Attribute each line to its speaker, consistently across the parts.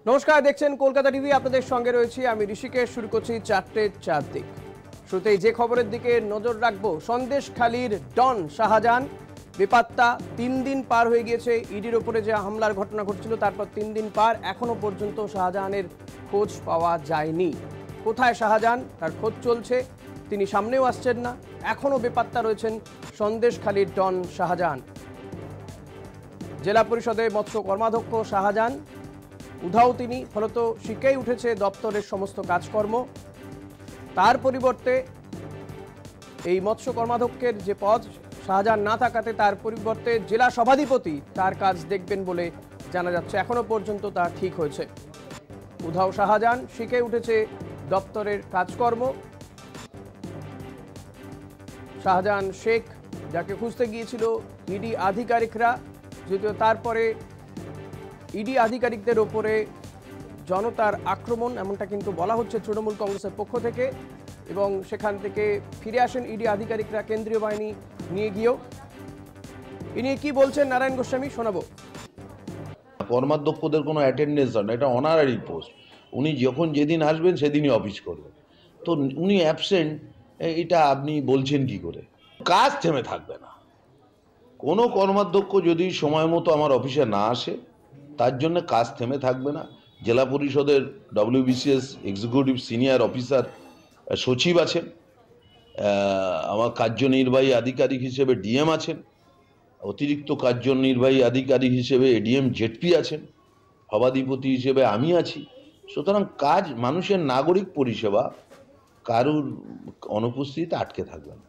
Speaker 1: নমস্কার, দেখছেন কলকাতা টিভি। আপনাদের সঙ্গে রয়েছি আমি ঋষিকেশ। শুরু করছি 4টে 4 দিক। শুরুতেই যে খবরের দিকে নজর রাখবো, সন্দেশখালীর ডন শাহজাহান বেপাত্তা। 3 দিন পার হয়ে গিয়েছে ইডির ওপরে যে হামলার ঘটনা ঘটছিল, তারপর 3 দিন পার, এখনো পর্যন্ত শাহজাহানের খোঁজ পাওয়া যায়নি। কোথায় শাহজাহান, তার খোঁজ চলছে। তিনি সামনেও আসছেন না, এখনো বেপাত্তা রয়েছেন সন্দেশখালীর ডন শাহজাহান। জেলা পরিষদের মৎস্য কর্মাধ্যক্ষ শাহজাহান উধাও তিনি, ফলত শিখেই উঠেছে দপ্তরের সমস্ত কাজকর্ম। তার পরিবর্তে এই মৎস্য কর্মাধ্যক্ষের যে পদ, শাহজাহান না থাকাতে তার পরিবর্তে জেলা সভাধিপতি তার কাজ দেখবেন বলে জানা যাচ্ছে। এখনো পর্যন্ত তা ঠিক হয়েছে। উধাও শাহজাহান, শিখে উঠেছে দপ্তরের কাজকর্ম। শাহজাহান শেখ, যাকে খুঁজতে গিয়েছিল ইডি আধিকারিকরা, যদিও তারপরে ইডি আধিকারিকদের ওপরে জনতার আক্রমণ, এমনটা কিন্তু বলা হচ্ছে তৃণমূল কংগ্রেসের পক্ষ থেকে, এবং সেখান থেকে ফিরে আসেন ইডি আধিকারিকরা কেন্দ্রীয় বাহিনী নিয়ে গিয়েও। ইনি কি বলছেন নারায়ণ গোস্বামী, শোনাবো।
Speaker 2: কর্মাধ্যক্ষদের কোনো অ্যাটেন্ডেন্স হয় না, এটা অনারারি পোস্ট। উনি যখন যেদিন আসবেন সেদিনই অফিস করবেন, তো উনি অ্যাবসেন্ট, এটা আপনি বলছেন কি করে? কাজ থেমে থাকবে না। কোনো কর্মাধ্যক্ষ যদি সময় মতো আমার অফিসে না আসে, তার জন্য কাজ থেমে থাকবে না। জেলা পরিষদের WBCS এক্সিকিউটিভ সিনিয়র অফিসার সচিব আছেন, আমার কার্যনির্বাহী আধিকারিক হিসেবে DM আছেন, অতিরিক্ত কার্যনির্বাহী আধিকারিক হিসেবে ADM ZP আছেন, সভাধিপতি হিসেবে আমি আছি। সুতরাং কাজ, মানুষের নাগরিক পরিষেবা কারুর অনুপস্থিতিতে আটকে থাকবে না।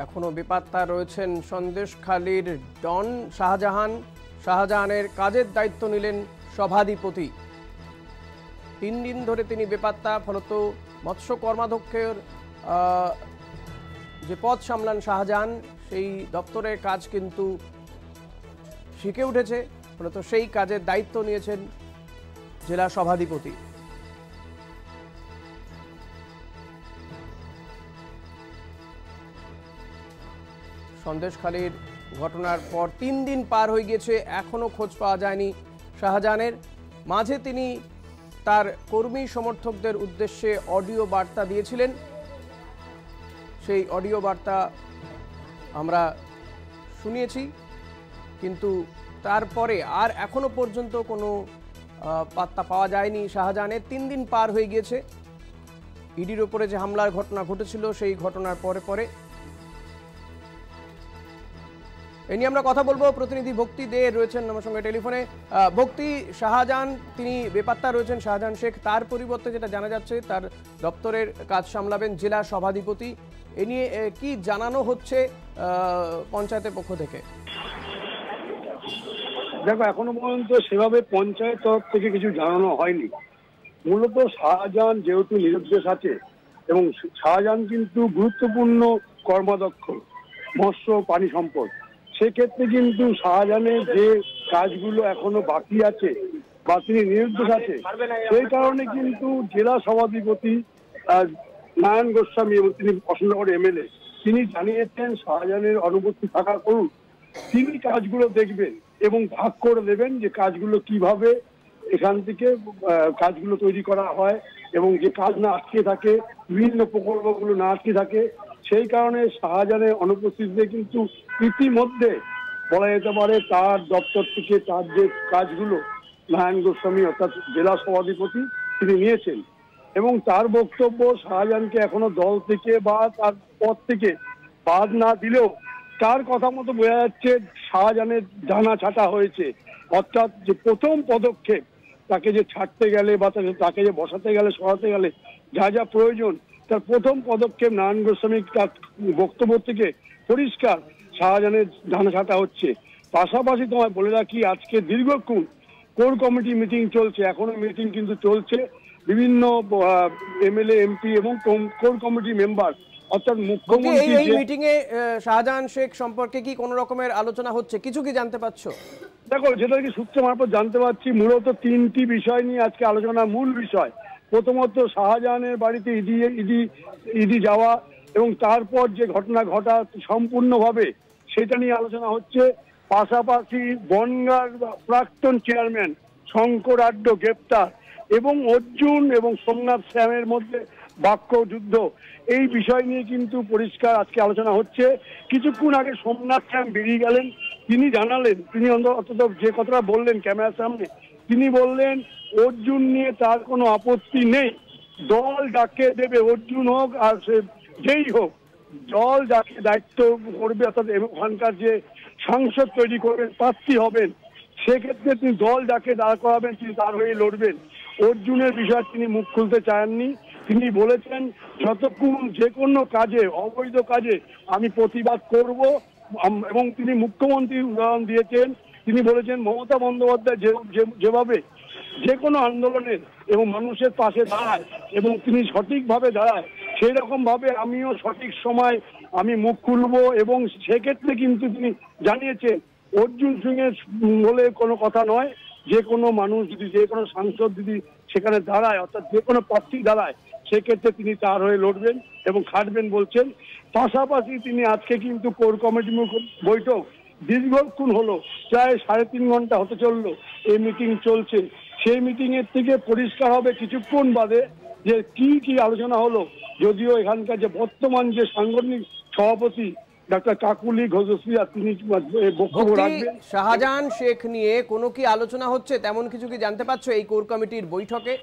Speaker 1: এখনো বেপাত্তা রয়েছেন সন্দেশখালীর ডন শাহজাহান। শাহজাহানের কাজের দায়িত্ব নিলেন সভাধিপতি। 3 দিন ধরে তিনি বেপাত্তা, ফলত মৎস্য কর্মাধ্যক্ষের যে পদ সামলান শাহজাহান, সেই দপ্তরের কাজ কিন্তু শিখে উঠেছে, ফলত সেই কাজের দায়িত্ব নিয়েছেন জেলা সভাধিপতি। সন্দেশখালীর ঘটনার পর 3 দিন পার হয়ে গিয়েছে, এখনো খোঁজ পাওয়া যায়নি শাহজাহানের। মাঝে তিনি তার কর্মী সমর্থকদের উদ্দেশ্যে অডিও বার্তা দিয়েছিলেন। সেই অডিও বার্তা আমরা শুনিয়েছি, কিন্তু তারপরে আর এখনো পর্যন্ত কোনো পাত্তা পাওয়া যায়নি শাহজাহানের। 3 দিন পার হয়ে গিয়েছে ইডির ওপরে যে হামলার ঘটনা ঘটেছিল, সেই ঘটনার পরে পরে। এ নিয়ে আমরা কথা বলবো। প্রতিনিধি ভক্তি দে রয়েছেন আমার সঙ্গে টেলিফোনে। ভক্তি, শাহজাহান তিনি বেপাত্তা রয়েছেন, শাহজাহান শেখ। তার পরিবর্তে যেটা জানা যাচ্ছে, তার দপ্তরের কাজ সামলাবেন জেলা সভাধিপতি। এ নিয়ে কি জানানো হচ্ছে পঞ্চায়েতের পক্ষ থেকে?
Speaker 3: দেখো, এখনো পর্যন্ত সেভাবে পঞ্চায়েত তরফ থেকে কিছু জানানো হয়নি। মূলত শাহজাহান যেহেতু নিরুদ্দেশ আছে, এবং শাহজাহান কিন্তু গুরুত্বপূর্ণ কর্মাধ্যক্ষ মৎস্য পানি সম্পদ, সেক্ষেত্রে কিন্তু শাহজাহানের যে কাজগুলো এখনো বাকি আছে বা তিনি নিরুদ্দেশ আছে, সেই কারণে কিন্তু জেলা সভাধিপতি নারায়ণ গোস্বামী এবং তিনি অশোকনগর MLA, তিনি জানিয়েছেন শাহজাহানের অনুপস্থিত থাকার পরও তিনি কাজগুলো দেখবেন এবং ভাগ করে দেবেন যে কাজগুলো কিভাবে এখান থেকে কাজগুলো তৈরি করা হয়, এবং যে কাজ না আটকে থাকে, বিভিন্ন প্রকল্পগুলো না আটকে থাকে। সেই কারণে শাহজাহানের অনুপস্থিতিতে কিন্তু ইতিমধ্যে বলা যেতে পারে তার দপ্তর থেকে তার যে কাজগুলো নারায়ণ গোস্বামী অর্থাৎ জেলা সভাধিপতি তিনি নিয়েছেন, এবং তার বক্তব্য শাহজাহানকে এখনো দল থেকে বা তার পদ থেকে বাদ না দিলেও তার কথা মতো বোঝা যাচ্ছে শাহজাহানের ডানা ছাঁটা হয়েছে। অর্থাৎ যে প্রথম পদক্ষেপ, তাকে যে ছাড়তে গেলে বা তাকে যে বসাতে গেলে, সরাতে গেলে যা যা প্রয়োজন, তার প্রথম পদক্ষেপ নারায়ণ গোস্বামী তার বক্তব্য থেকে পরিষ্কার শাহজাহানের ডানা ছাঁটা হচ্ছে। পাশাপাশি তোমায় বলে রাখি, আজকে দীর্ঘক্ষণ কোর কমিটি মিটিং চলছে, এখনো মিটিং কিন্তু চলছে। বিভিন্ন MLA MP এবং কোর কমিটি মেম্বার অর্থাৎ মুখ্যমন্ত্রী।
Speaker 1: এই মিটিং এ শাহজাহান শেখ সম্পর্কে কি কোনো রকমের আলোচনা হচ্ছে, কিছু কি জানতে পারছো?
Speaker 3: দেখো, যেটা কি সূত্র মারফত জানতে পারছি, মূলত 3টি বিষয় নিয়ে আজকে আলোচনা। মূল বিষয় প্রথমত শাহজাহানের বাড়িতে ইডি যাওয়া, এবং তারপর যে ঘটনা ঘটা সম্পূর্ণভাবে সেটা নিয়ে আলোচনা হচ্ছে। পাশাপাশি বনগাঁর প্রাক্তন চেয়ারম্যান শঙ্কর আড্ড গ্রেপ্তার এবং অর্জুন এবং সোমনাথ শ্যামের মধ্যে বাক্য যুদ্ধ, এই বিষয় নিয়ে কিন্তু পরিষ্কার আজকে আলোচনা হচ্ছে। কিছুক্ষণ আগে সোমনাথ শ্যাম বেরিয়ে গেলেন, তিনি জানালেন, তিনি অন্তত যে কথাটা বললেন ক্যামেরার সামনে, তিনি বললেন অর্জুন নিয়ে তার কোনো আপত্তি নেই, দল যাকে দেবে, অর্জুন হোক আর সে যেই হোক, দল যাকে দায়িত্ব করবে অর্থাৎ ওখানকার যে সাংসদ তৈরি করবেন, প্রার্থী হবেন, সেক্ষেত্রে তিনি দল যাকে দাঁড় করাবেন তিনি তার হয়ে লড়বেন। অর্জুনের বিষয়ে তিনি মুখ খুলতে চাননি। তিনি বলেছেন যতক্ষণ যে কোনো কাজে, অবৈধ কাজে আমি প্রতিবাদ করব, এবং তিনি মুখ্যমন্ত্রীর উদাহরণ দিয়েছেন। তিনি বলেছেন মমতা বন্দ্যোপাধ্যায় যেভাবে যে কোনো আন্দোলনের এবং মানুষের পাশে দাঁড়ায় এবং তিনি সঠিকভাবে দাঁড়ায়, সেই রকম ভাবে আমিও সঠিক সময় আমি মুখ খুলবো। এবং সেক্ষেত্রে কিন্তু তিনি জানিয়েছেন অর্জুন সিংয়ের বলে কোনো কথা নয়, যে কোনো মানুষ যদি, যে কোনো সাংসদ যদি সেখানে দাঁড়ায়, অর্থাৎ যে কোনো প্রার্থী দাঁড়ায়, সেক্ষেত্রে তিনি তার হয়ে লড়বেন এবং খাটবেন বলছেন। পাশাপাশি তিনি আজকে কিন্তু কোর কমিটি বৈঠক দীর্ঘক্ষণ হলো, প্রায় 3.5 ঘন্টা হতে চললো এই মিটিং চলছে। সেই মিটিং এর থেকে পরিষ্কার হবে কিছুক্ষণ বাদে যে কি আলোচনা হলো। যদিও এখানকার যে বর্তমান যে সাংগঠনিক সভাপতি ডক্টর কাকুলি ঘোষিয়া, তিনি বক্তব্য রাখবেন।
Speaker 1: শাহজাহান শেখ নিয়ে কোনো কি আলোচনা হচ্ছে, তেমন কিছু কি জানতে পারছো এই কোর কমিটির বৈঠকে?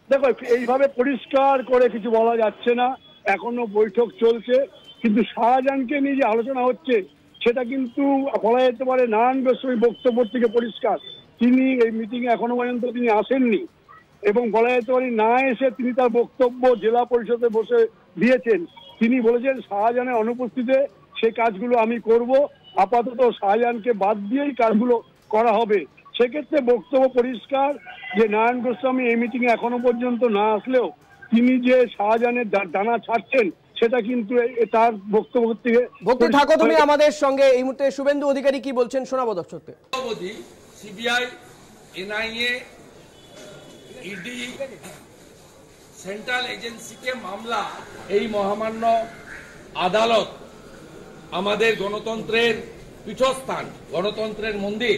Speaker 3: দেখো, এইভাবে পরিষ্কার করে কিছু বলা যাচ্ছে না, এখনো বৈঠক চলছে। কিন্তু শাহজাহানকে নিয়ে যে আলোচনা হচ্ছে সেটা কিন্তু বলা যেতে পারে নারায়ণ গোস্বামীর বক্তব্য থেকে পরিষ্কার। তিনি এই মিটিং এ এখনো পর্যন্ত তিনি আসেননি এবং বলা যেতে পারে না এসে তিনি তার বক্তব্য জেলা পরিষদে বসে দিয়েছেন। তিনি বলেছেন শাহজাহানের অনুপস্থিতিতে সেই কাজগুলো আমি করব, আপাতত শাহজাহানকে বাদ দিয়েই কাজগুলো করা হবে। সেক্ষেত্রে বক্তব্য পরিষ্কার যে নারায়ণ গোস্বামী এই মিটিং এ এখনো পর্যন্ত না আসলেও তিনি যে শাহজাহানের ডানা ছাড়ছেন সেটা কিন্তু তার বক্তব্য থেকে।
Speaker 1: ভক্তি থাকো তুমি আমাদের সঙ্গে। এই মুহূর্তে শুভেন্দু অধিকারী কি বলছেন শোনাবো দর্শকদের।
Speaker 4: সিবিআই, এনআইএ, ইডি, সেন্ট্রাল এজেন্সিকে মামলা, এই মহামান্য আদালত আমাদের গণতন্ত্রের পীঠস্থান, গণতন্ত্রের মন্দির,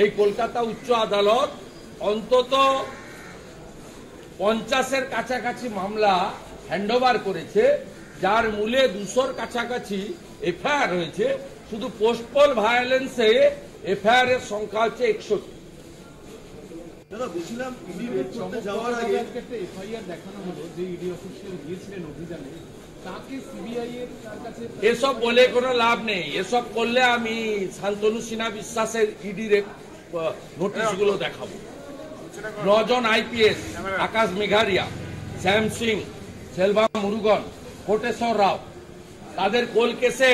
Speaker 4: এই কলকাতা উচ্চ আদালত অন্তত 50-এর কাছাকাছি মামলা হ্যান্ডওভার করেছে, যার মূলে 200-র কাছাকাছি এফআইআর হয়েছে। শুধু পোস্টপল ভায়োলেন্সে এফআইআর এর সংখ্যা হচ্ছে 61।
Speaker 5: দাদা বলছিলাম ইডি রেড করতে যাওয়ার আগে একটা এফআইআর দেখানো হলো যে ইডি অফিসিয়াল গিয়েছিলেন অভিযানে, তাকে সিবিআই এর কাছে।
Speaker 4: এসব বলে কোনো লাভ নেই। এসব করলে আমি শান্তনু সিনহা বিশ্বাসের ইডি নোটিশগুলো দেখাবো। 9 জন আইপিএস, আকাশ মেঘারিয়া, শ্যাম সিং, সেলভা মুরুগন, কোটেশ্বর রাও, তাদের কোল কেসে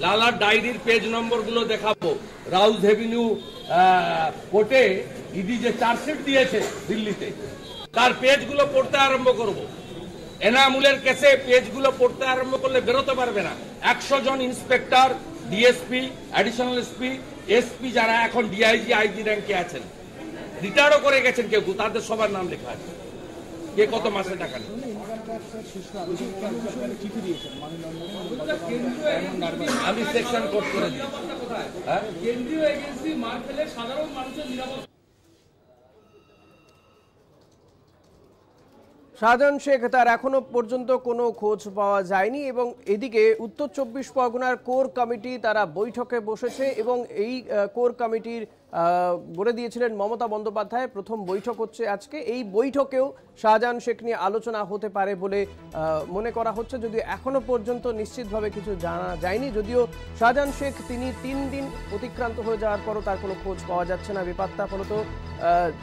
Speaker 4: লালার ডায়েরির পেজ নম্বরগুলো দেখাবো। রাউজ এভিনিউ কোর্টে ইডি যে চার্জশিট দিয়েছে দিল্লিতে, তার পেজগুলো পড়তে আরম্ভ করব। এনামুলের কেসে পেজগুলো পড়তে আরম্ভ করলে বেরোতে পারবে না। 100 জন inspector, DSP, additional SP, SP যারা এখন ডিআইজি, আইজি র্যাঙ্কে আছেন, রিটায়ারও করে গেছেন কেউ, তাদের সবার নাম লেখা আছে, কে কত মাসে টাকা নেই। আমি সেকশন কোড করে দিই। কেন্দ্রীয় এজেন্সি মার ফেলে সাধারণ মানুষের নিরাপত্তা।
Speaker 1: শাহজাহান শেখ তার এখনো পর্যন্ত কোনো খোঁজ পাওয়া যায়নি এবং এদিকে উত্তর 24 পরগনার কোর কমিটি তারা বৈঠকে বসেছে এবং এই কোর কমিটির বলে দিয়েছিলেন মমতা বন্দ্যোপাধ্যায়। প্রথম বৈঠক হচ্ছে আজকে। এই বৈঠকেও শাহজাহান শেখ নিয়ে আলোচনা হতে পারে বলে মনে করা হচ্ছে, যদিও এখনো পর্যন্ত নিশ্চিতভাবে কিছু জানা যায়নি। যদিও শাহজাহান শেখ তিনি 3 দিন অতিক্রান্ত হয়ে যাওয়ার পরও তার কোনো খোঁজ পাওয়া যাচ্ছে না। বেপাত্তা ফলত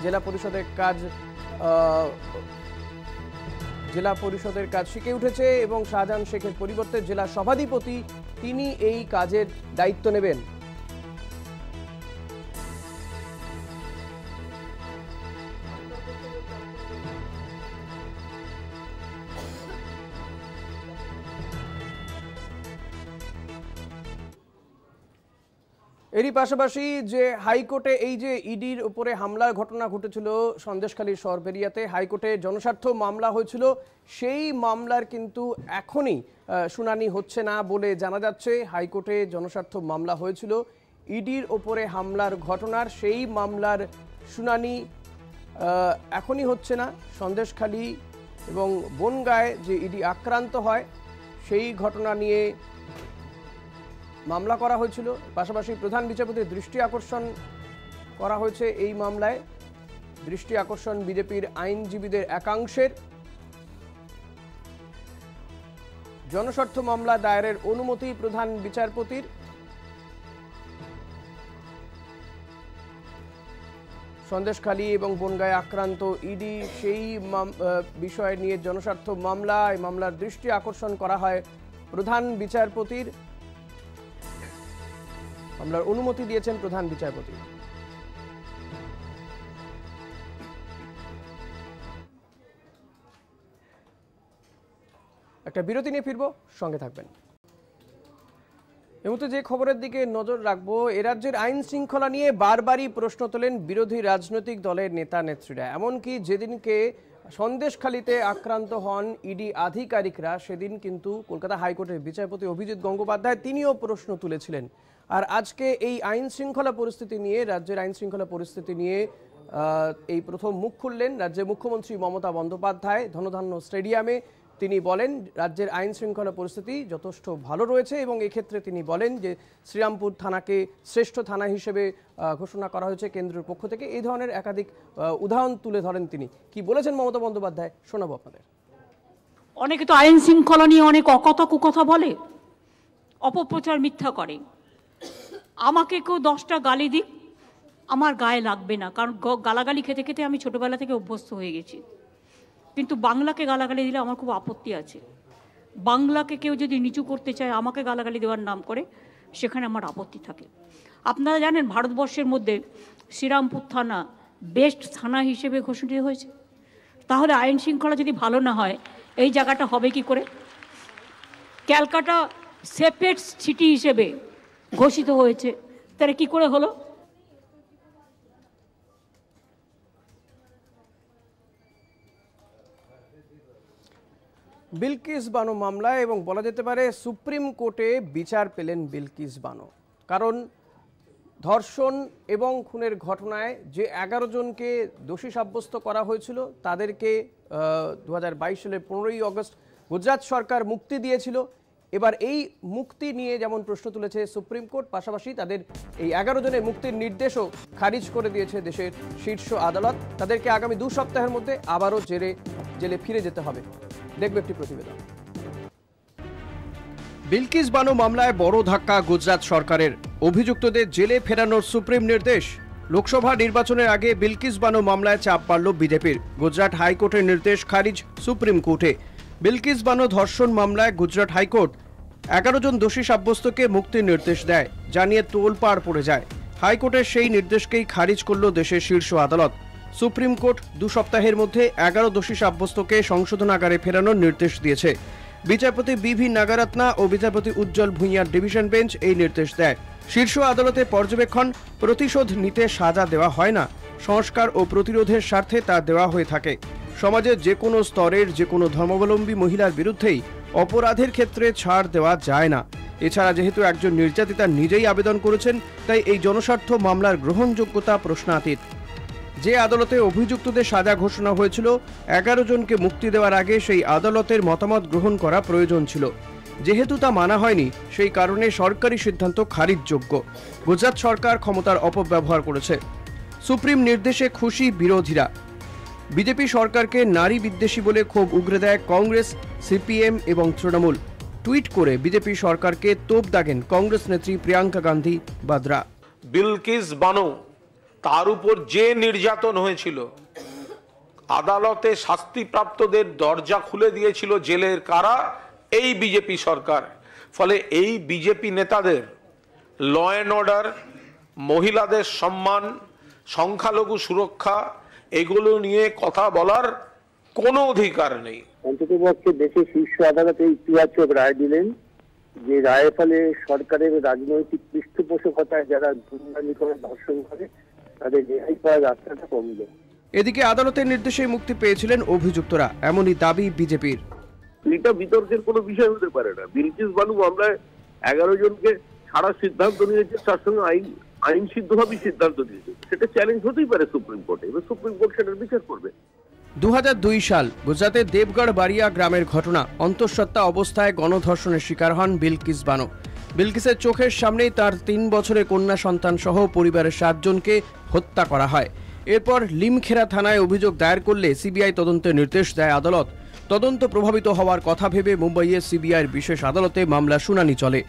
Speaker 1: জেলা পরিষদের কাজ শিখে উঠেছে এবং শাহজাহান শেখের পরিবর্তে জেলা সভাধিপতি তিনি এই কাজের দায়িত্ব নেবেন। এরই পাশাপাশি যে হাইকোর্টে এই যে ইডির উপরে হামলার ঘটনা ঘটেছিল সন্দেশখালীর সরবেরিয়াতে, হাইকোর্টে জনস্বার্থ মামলা হয়েছিল, সেই মামলার কিন্তু এখনই শুনানি হচ্ছে না বলে জানা যাচ্ছে। হাইকোর্টে জনস্বার্থ মামলা হয়েছিল, ইডির ওপরে হামলার ঘটনার সেই মামলার শুনানি এখনই হচ্ছে না। সন্দেশখালী এবং বনগাঁয় যে ইডি আক্রান্ত হয় সেই ঘটনা নিয়ে মামলা করা হয়েছিল। পাশাপাশি প্রধান বিচারপতির দৃষ্টি আকর্ষণ করা হয়েছে এই মামলায়। দৃষ্টি আকর্ষণ বিজেপির আইনজীবীদের একাংশের। জনস্বার্থ মামলা দায়েরের অনুমতি প্রধান বিচারপতির। সন্দেশখালী এবং বনগাঁয় আক্রান্ত ইডি সেই বিষয় নিয়ে জনস্বার্থ মামলা, এই মামলার দৃষ্টি আকর্ষণ করা হয় প্রধান বিচারপতির। মামলার অনুমতি দিয়েছেন প্রধান বিচারপতি। একটা বিরতি নিয়ে ফিরবো, সঙ্গে থাকবেন। এই মুহূর্তে যে খবরের দিকে নজর রাখবো, এ রাজ্যের আইন শৃঙ্খলা নিয়ে বারবারই প্রশ্ন তোলেন বিরোধী রাজনৈতিক দলের নেতা নেত্রীরা। এমনকি যেদিনকে সন্দেশখালীতে আক্রান্ত হন ইডি আধিকারিকরা, সেদিন কিন্তু কলকাতা হাইকোর্টের বিচারপতি অভিজিৎ গঙ্গোপাধ্যায় তিনিও প্রশ্ন তুলেছিলেন। আর আজকে এই আইন শৃঙ্খলা পরিস্থিতি নিয়ে, রাজ্যের আইন শৃঙ্খলা পরিস্থিতি নিয়ে এই প্রথম মুখ খুললেন রাজ্যের মুখ্যমন্ত্রী মমতা বন্দ্যোপাধ্যায় ধনধান্য স্টেডিয়ামে। তিনি বলেন রাজ্যের আইন শৃঙ্খলা পরিস্থিতি যথেষ্ট ভালো রয়েছে এবং এক্ষেত্রে তিনি বলেন যে শ্রীরামপুর থানাকে শ্রেষ্ঠ থানা হিসেবে ঘোষণা করা হয়েছে কেন্দ্রের পক্ষ থেকে। এই ধরনের একাধিক উদাহরণ তুলে ধরেন তিনি। কি বলেছেন মমতা বন্দ্যোপাধ্যায় শোনাবো আপনাদের।
Speaker 6: অনেকে তো আইন শৃঙ্খলা নিয়ে অনেক অকথা কুকথা বলে, অপপ্রচার মিথ্যা করে। আমাকে কেউ 10টা গালি দিক, আমার গায়ে লাগবে না, কারণ গালাগালি খেতে খেতে আমি ছোটবেলা থেকে অভ্যস্ত হয়ে গেছি। কিন্তু বাংলাকে গালাগালি দিলে আমার খুব আপত্তি আছে। বাংলাকে কেউ যদি নিচু করতে চায়, আমাকে গালাগালি দেওয়ার নাম করে, সেখানে আমার আপত্তি থাকে। আপনারা জানেন ভারতবর্ষের মধ্যে শ্রীরামপুর থানা বেস্ট থানা হিসেবে ঘোষিত হয়েছে। তাহলে আইন শৃঙ্খলা যদি ভালো না হয়, এই জায়গাটা হবে কি করে? ক্যালকাটা সেফেস্ট সিটি হিসেবে ঘোষিত হয়েছে, তাহলে কি করে হলো?
Speaker 1: বিলকিস বানো মামলায় এবং বলা যেতে পারে সুপ্রিম কোর্টে বিচার পেলেন বিলকিস বানো। কারণ ধর্ষণ এবং খুনের ঘটনায় যে 11 জনকে দোষী সাব্যস্ত করা হয়েছিল তাদেরকে 2022 সালের 15ই আগস্ট গুজরাট সরকার মুক্তি দিয়েছিল। এবার এই মুক্তি নিয়ে যেমন প্রশ্ন তুলেছে সুপ্রিম কোর্ট, পাশাপাশি তাদের এই 11 জনের মুক্তির নির্দেশও খারিজ করে দিয়েছে দেশের শীর্ষ আদালত। তাদেরকে আগামী 2 সপ্তাহের মধ্যে আবারও জেলে ফিরে যেতে হবে। দেখবে একটি প্রতিবেদন। বিলকিস বানো মামলায় বড় ধাক্কা গুজরাট সরকারের। অভিযুক্তদের জেলে ফেরানোর সুপ্রিম নির্দেশ। লোকসভা নির্বাচনের আগে বিলকিস বানো মামলায় চাপ বাড়ল বিজেপির। গুজরাট হাইকোর্টের নির্দেশ খারিজ সুপ্রিম কোর্টে। বিলকিস বানো ধর্ষণ মামলায় গুজরাট হাইকোর্ট 11 জন দোষী সাব্যস্তকে মুক্তির নির্দেশ দেয়, জানিয়ে তোলপাড় পড়ে যায়। হাইকোর্টের সেই নির্দেশকেই খারিজ করল দেশের শীর্ষ আদালত। সুপ্রিম কোর্ট 2 সপ্তাহের মধ্যে 11 দোষী সাব্যস্তকে সংশোধনাগারে ফেরানোর নির্দেশ দিয়েছে। বিচারপতি বি.ভি. নাগারাত্না ও বিচারপতি উজ্জ্বল ভূঁইয়ার ডিভিশন বেঞ্চ এই নির্দেশ দেয়। শীর্ষ আদালতের পর্যবেক্ষণ, প্রতিশোধ নিতে সাজা দেওয়া হয় না, সংস্কার ও প্রতিরোধের স্বার্থে তা দেওয়া হয়ে থাকে। সমাজের যে কোনো স্তরের যে কোনো ধর্মাবলম্বী মহিলার বিরুদ্ধেই অপরাধের ক্ষেত্রে ছাড় দেওয়া যায় না। এছাড়া যেহেতু একজন নির্যাতিতা নিজেই আবেদন করেছেন, তাই এই জনস্বার্থ মামলার গ্রহণযোগ্যতা প্রশ্নাতীত। যে আদালতে অভিযুক্তদের সাজা ঘোষণা হয়েছিল, 11 জনকে মুক্তি দেওয়ার আগে সেই আদালতের মতামত গ্রহণ করা প্রয়োজন ছিল। যেহেতু তা মানা হয়নি, সেই কারণে সরকারি সিদ্ধান্ত খারিজযোগ্য। গুজরাট সরকার ক্ষমতার অপব্যবহার করেছে। সুপ্রিম নির্দেশে খুশি বিরোধীরা। বিজেপি সরকারকে নারী বিদ্বেষী বলে ক্ষোভ উগরে দেয় কংগ্রেস, সিপিএম এবং তৃণমূল। টুইট করে বিজেপি সরকারকে তোপ দাগেন কংগ্রেস নেত্রী প্রিয়াঙ্কা গান্ধী বাদ্রা।
Speaker 7: বিলকিস বানো, তার উপর যে নির্যাতন হয়েছিল, আদালতে শাস্তিপ্রাপ্তদের দরজা খুলে দিয়েছিল জেলের কারা, এই বিজেপি সরকার। ফলে এই বিজেপি নেতাদের ল অ্যান্ড অর্ডার, মহিলাদের সম্মান, সংখ্যালঘু সুরক্ষা, এগুলো নিয়ে কথা বলার কোনো অধিকার নেই।
Speaker 3: অন্ততপক্ষে দেশের শীর্ষ আদালত এই ইতিবাচক রায় দিলেন, যে রায়ের ফলে সরকারের রাজনৈতিক পৃষ্ঠপোষকতায় যারা দুর্নীতি করে ধর্ষণ করে তাদের রেহাই পাওয়ার রাস্তাটা কমল।
Speaker 1: এদিকে আদালতের নির্দেশে মুক্তি পেয়েছিলেন অভিযুক্তরা, এমনই দাবি বিজেপির।
Speaker 8: এটা বিতর্কের কোনো বিষয় হতে পারে না। বিলকিস বানু মামলায় 11 জনকে ছাড়ার সিদ্ধান্ত নিয়েছে, তার সঙ্গে আইন সিদ্ধভাবেই সিদ্ধান্ত নিয়েছে, সেটা চ্যালেঞ্জ হতেই পারে সুপ্রিম কোর্টে। এবার সুপ্রিম কোর্ট সেটার বিচার করবে।
Speaker 1: 2002 সাল গুজরাতের দেবগড় বাড়িয়া গ্রামের ঘটনা। অন্তঃসত্ত্বা অবস্থায় গণধর্ষণের শিকার হন বিলকিস বানো। বিলকিসের চোখের সামনেই তার 3 বছরের কন্যা সন্তান সহ পরিবারের 7 জনকে হত্যা করা হয়। এরপর লিমখেরা থানায় অভিযোগ দায়ের করলে সিবিআই তদন্তের নির্দেশ দেয় আদালত। তদন্ত প্রভাবিত হওয়ার কথা ভেবে মুম্বাইয়ের সিবিআইয়ের বিশেষ আদালতে মামলা শুনানি চলে।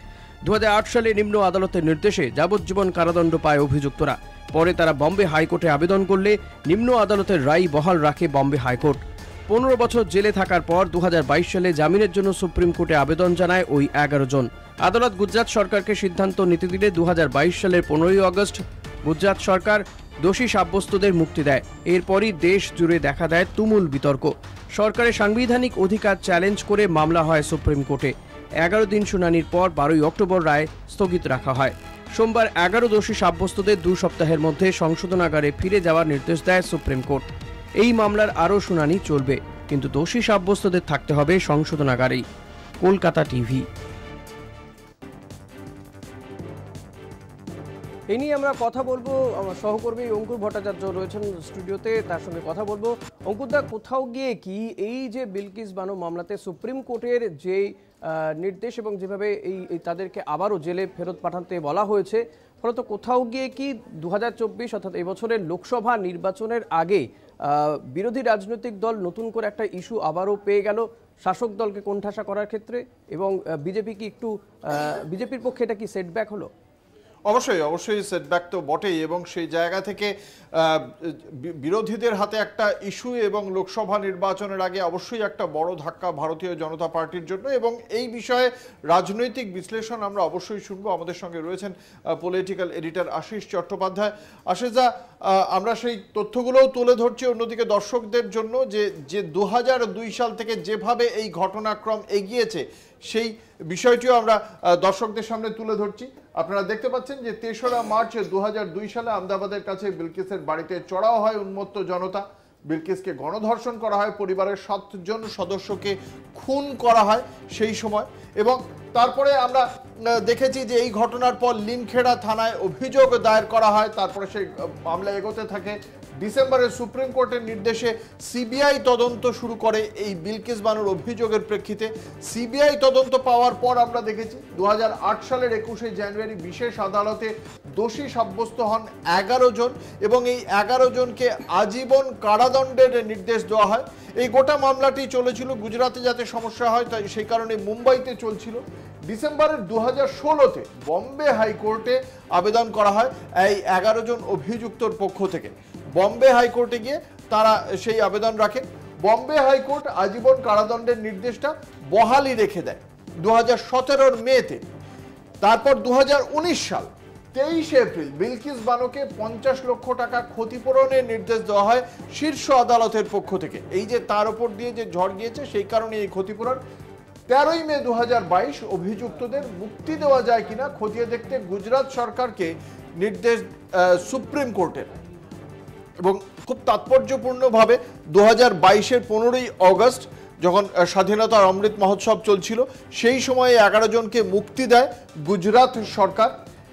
Speaker 1: 2008 সালে নিম্ন আদালতের নির্দেশে যাবজ্জীবন কারাদণ্ড পায় অভিযুক্তরা। পরে তারা বম্বে হাইকোর্টে আবেদন করলে নিম্ন আদালতের রায় বহাল রাখে বম্বে হাইকোর্ট। 15 বছর জেলে থাকার পর 2022 সালে জামিনের জন্য সুপ্রিম কোর্টে আবেদন জানায় ওই 11 জন। আদালত গুজরাট সরকারকে সিদ্ধান্ত নিতে দিলে 2022 সালের 15 আগস্ট গুজরাট সরকার দোষী সাব্যস্তদের মুক্তি দেয়। এরপরই দেশ জুড়ে দেখা দেয় তুমুল বিতর্ক। সরকারের সাংবিধানিক অধিকার চ্যালেঞ্জ করে মামলা হয় সুপ্রিম কোর্টে। 11 দিন শুনানির পর 12 অক্টোবর রায় স্থগিত রাখা হয়। সোমবার 11 দোষী সাব্যস্তদের 2 সপ্তাহের মধ্যে সংশোধনাগারে ফিরে যাওয়ার নির্দেশ দেয় সুপ্রিম কোর্ট। এই মামলার আরও শুনানি চলবে, কিন্তু দোষী সাব্যস্তদের থাকতে হবে সংশোধনাগারেই। কলকাতা টিভি। এই নিয়ে আমরা কথা বলবো, আমার সহকর্মী অঙ্কুর ভট্টাচার্য রয়েছেন স্টুডিওতে, তার সঙ্গে কথা বলবো। অঙ্কুরদা, কোথাও গিয়ে কি এই যে বিলকিস বানো মামলাতে সুপ্রিম কোর্টের যে নির্দেশ এবং যেভাবে এই তাদেরকে আবারও জেলে ফেরত পাঠাতে বলা হয়েছে, ফলত কোথাও গিয়ে কি 2024 অর্থাৎ এবছরের লোকসভা নির্বাচনের আগে বিরোধী রাজনৈতিক দল নতুন করে একটা ইস্যু আবারও পেয়ে গেল শাসক দলকে কোণঠাসা করার ক্ষেত্রে, এবং বিজেপি কি একটু বিজেপির পক্ষে এটা কি সেটব্যাক হলো?
Speaker 9: অবশ্যই সেটব্যাক তো বটেই, এবং সেই জায়গা থেকে বিরোধীদের হাতে একটা ইস্যু এবং লোকসভা নির্বাচনের আগে অবশ্যই একটা বড় ধাক্কা ভারতীয় জনতা পার্টির জন্য। এবং এই বিষয়ে রাজনৈতিক বিশ্লেষণ আমরা অবশ্যই শুনবো। আমাদের সঙ্গে রয়েছেন পলিটিক্যাল এডিটর আশিস চট্টোপাধ্যায়। আশিসদা, আমরা সেই তথ্যগুলোও তুলে ধরছি অন্যদিকে দর্শকদের জন্য, যে 2002 সাল থেকে যেভাবে এই ঘটনাক্রম এগিয়েছে সেই বিষয়টিও আমরা দর্শকদের সামনে তুলে ধরছি। আপনারা দেখতে পাচ্ছেন যে 3রা মার্চ 2002 সালে আহমেদাবাদের কাছে বিলকিসের বাড়িতে চড়াও হয় উন্মত্ত জনতা। বিলকিসকে গণধর্ষণ করা হয়, পরিবারের 7 জন সদস্যকে খুন করা হয় সেই সময়। এবং তারপরে আমরা দেখেছি যে এই ঘটনার পর লিমখেড়া থানায় অভিযোগ দায়ের করা হয়। তারপরে সেই মামলা এগোতে থাকে। ডিসেম্বরে সুপ্রিম কোর্টের নির্দেশে সিবিআই তদন্ত শুরু করে এই বিলকিস বানোর অভিযোগের প্রেক্ষিতে। সিবিআই তদন্ত পাওয়ার পর আমরা দেখেছি 2008 সালের 21শে জানুয়ারি বিশেষ আদালতে দোষী সাব্যস্ত হন 11 জন, এবং এই 11 জনকে আজীবন কারাদণ্ডের নির্দেশ দেওয়া হয়। এই গোটা মামলাটি চলেছিল গুজরাটে, যাতে সমস্যা হয় তাই সেই কারণে মুম্বাইতে চলছিল। ডিসেম্বরের 2016-তে বম্বে হাইকোর্টে আবেদন করা হয় এই 11 জন অভিযুক্তর পক্ষ থেকে। বম্বে হাইকোর্টে গিয়ে তারা সেই আবেদন রাখে। বম্বে হাইকোর্ট আজীবন কারাদণ্ডের নির্দেশটা বহালই রেখে দেয় 2017-র মেতে। তারপর 2019 সাল 23 এপ্রিল বিলকিস বানোকে 50 লক্ষ টাকা ক্ষতিপূরণের নির্দেশ দেওয়া হয় শীর্ষ আদালতের পক্ষ থেকে। এই যে তার উপর দিয়ে যে ঝড় গিয়েছে সেই কারণে এই ক্ষতিপূরণ। 13ই মে 2022 অভিযুক্তদের মুক্তি দেওয়া যায় কিনা খতিয়ে দেখতে গুজরাট সরকারকে নির্দেশ সুপ্রিম কোর্টের। এবং খুব তাৎপর্যপূর্ণভাবে 2022-এর 15ই আগস্ট যখন স্বাধীনতার অমৃত মহোৎসব চলছিল, সেই সময়ে 11 জনকে মুক্তি দেয় গুজরাট সরকার।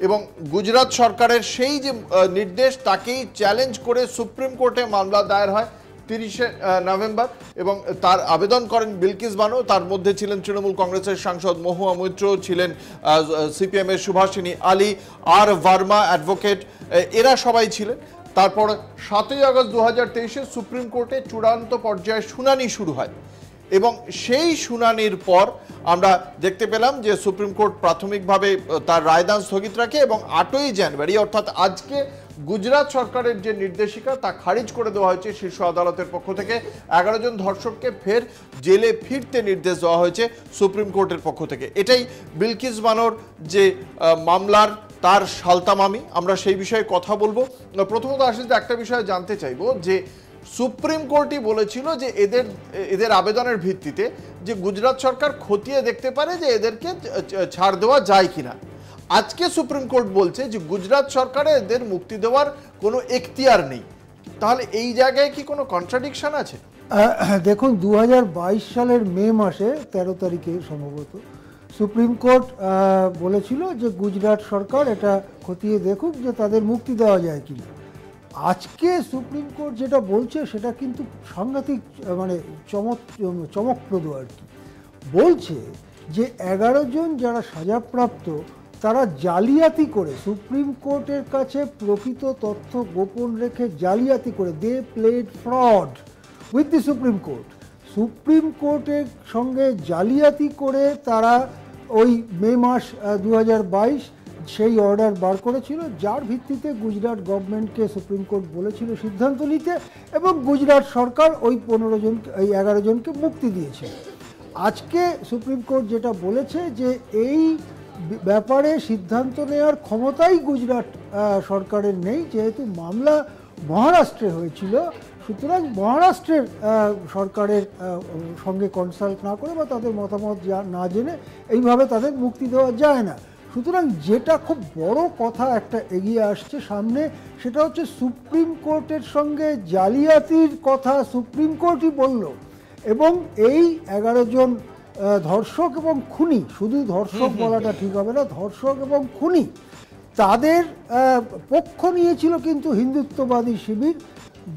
Speaker 9: এবং গুজরাট সরকারের সেই যে নির্দেশ তাকেই চ্যালেঞ্জ করে সুপ্রিম কোর্টে মামলা দায়ের হয় 30শে নভেম্বর। এবং তার আবেদন করেন বিলকিস বানো। তার মধ্যে ছিলেন তৃণমূল কংগ্রেসের সাংসদ মহুয়া মৈত্র, ছিলেন সিপিএমের সুভাষিনী আলী, আর ভার্মা অ্যাডভোকেট, এরা সবাই ছিলেন। তারপর 7ই আগস্ট 2023-এ সুপ্রিম কোর্টে চূড়ান্ত পর্যায়ে শুনানি শুরু হয়। এবং সেই শুনানির পর আমরা দেখতে পেলাম যে সুপ্রিম কোর্ট প্রাথমিকভাবে তার রায়দান স্থগিত রাখে এবং 8ই জানুয়ারি অর্থাৎ আজকে গুজরাট সরকারের যে নির্দেশিকা তা খারিজ করে দেওয়া হয়েছে শীর্ষ আদালতের পক্ষ থেকে। 11 জন ধর্ষককে ফের জেলে ফিরতে নির্দেশ দেওয়া হয়েছে সুপ্রিম কোর্টের পক্ষ থেকে। এটাই বিলকিস বানোর যে মামলার তার সালতামামি, আমরা সেই বিষয়ে কথা বলবো। প্রথমত আসলে একটা বিষয়ে জানতে চাইবো যে সুপ্রিম কোর্টই বলেছিল যে এদের আবেদনের ভিত্তিতে যে গুজরাট সরকার খতিয়ে দেখতে পারে যে এদেরকে ছাড় দেওয়া যায় কিনা। আজকে সুপ্রিম কোর্ট বলছে যে গুজরাট সরকারে এদের মুক্তি দেওয়ার কোনো এখতিয়ার নেই। তাহলে এই জায়গায় কি কোনো কন্ট্রাডিকশন আছে?
Speaker 10: দেখুন, 2022 সালের মে মাসে 13 তারিখে সম্ভবত সুপ্রিম কোর্ট বলেছিল যে গুজরাট সরকার এটা খতিয়ে দেখুক যে তাদের মুক্তি দেওয়া যায় কিনা। আজকে সুপ্রিম কোর্ট যেটা বলছে সেটা কিন্তু সাংঘাতিক মানে চমকপ্রদ আর কি। বলছে যে 11 জন যারা সাজাপ্রাপ্ত তারা জালিয়াতি করে, সুপ্রিম কোর্টের কাছে প্রকৃত তথ্য গোপন রেখে জালিয়াতি করে, they played fraud with the supreme court. Supreme কোর্টের সঙ্গে জালিয়াতি করে তারা ওই মে মাস 2022 সেই অর্ডার বার করেছিল, যার ভিত্তিতে গুজরাট গভর্নমেন্টকে সুপ্রিম কোর্ট বলেছিল সিদ্ধান্ত নিতে, এবং গুজরাট সরকার ওই 11 জনকে মুক্তি দিয়েছে। আজকে সুপ্রিম কোর্ট যেটা বলেছে যে এই ব্যাপারে সিদ্ধান্ত নেওয়ার ক্ষমতাই গুজরাট সরকারের নেই, যেহেতু মামলা মহারাষ্ট্রে হয়েছিল। সুতরাং মহারাষ্ট্রের সরকারের সঙ্গে কনসাল্ট না করে বা তাদের মতামত না জেনে এইভাবে তাদের মুক্তি দেওয়া যায় না। সুতরাং যেটা খুব বড় কথা একটা এগিয়ে আসছে সামনে, সেটা হচ্ছে সুপ্রিম কোর্টের সঙ্গে জালিয়াতির কথা সুপ্রিম কোর্টই বলল, এবং এই 11 জন ধর্ষক এবং খুনি, শুধু ধর্ষক বলাটা ঠিক হবে না, ধর্ষক এবং খুনি, তাদের পক্ষ নিয়েছিল কিন্তু হিন্দুত্ববাদী শিবির।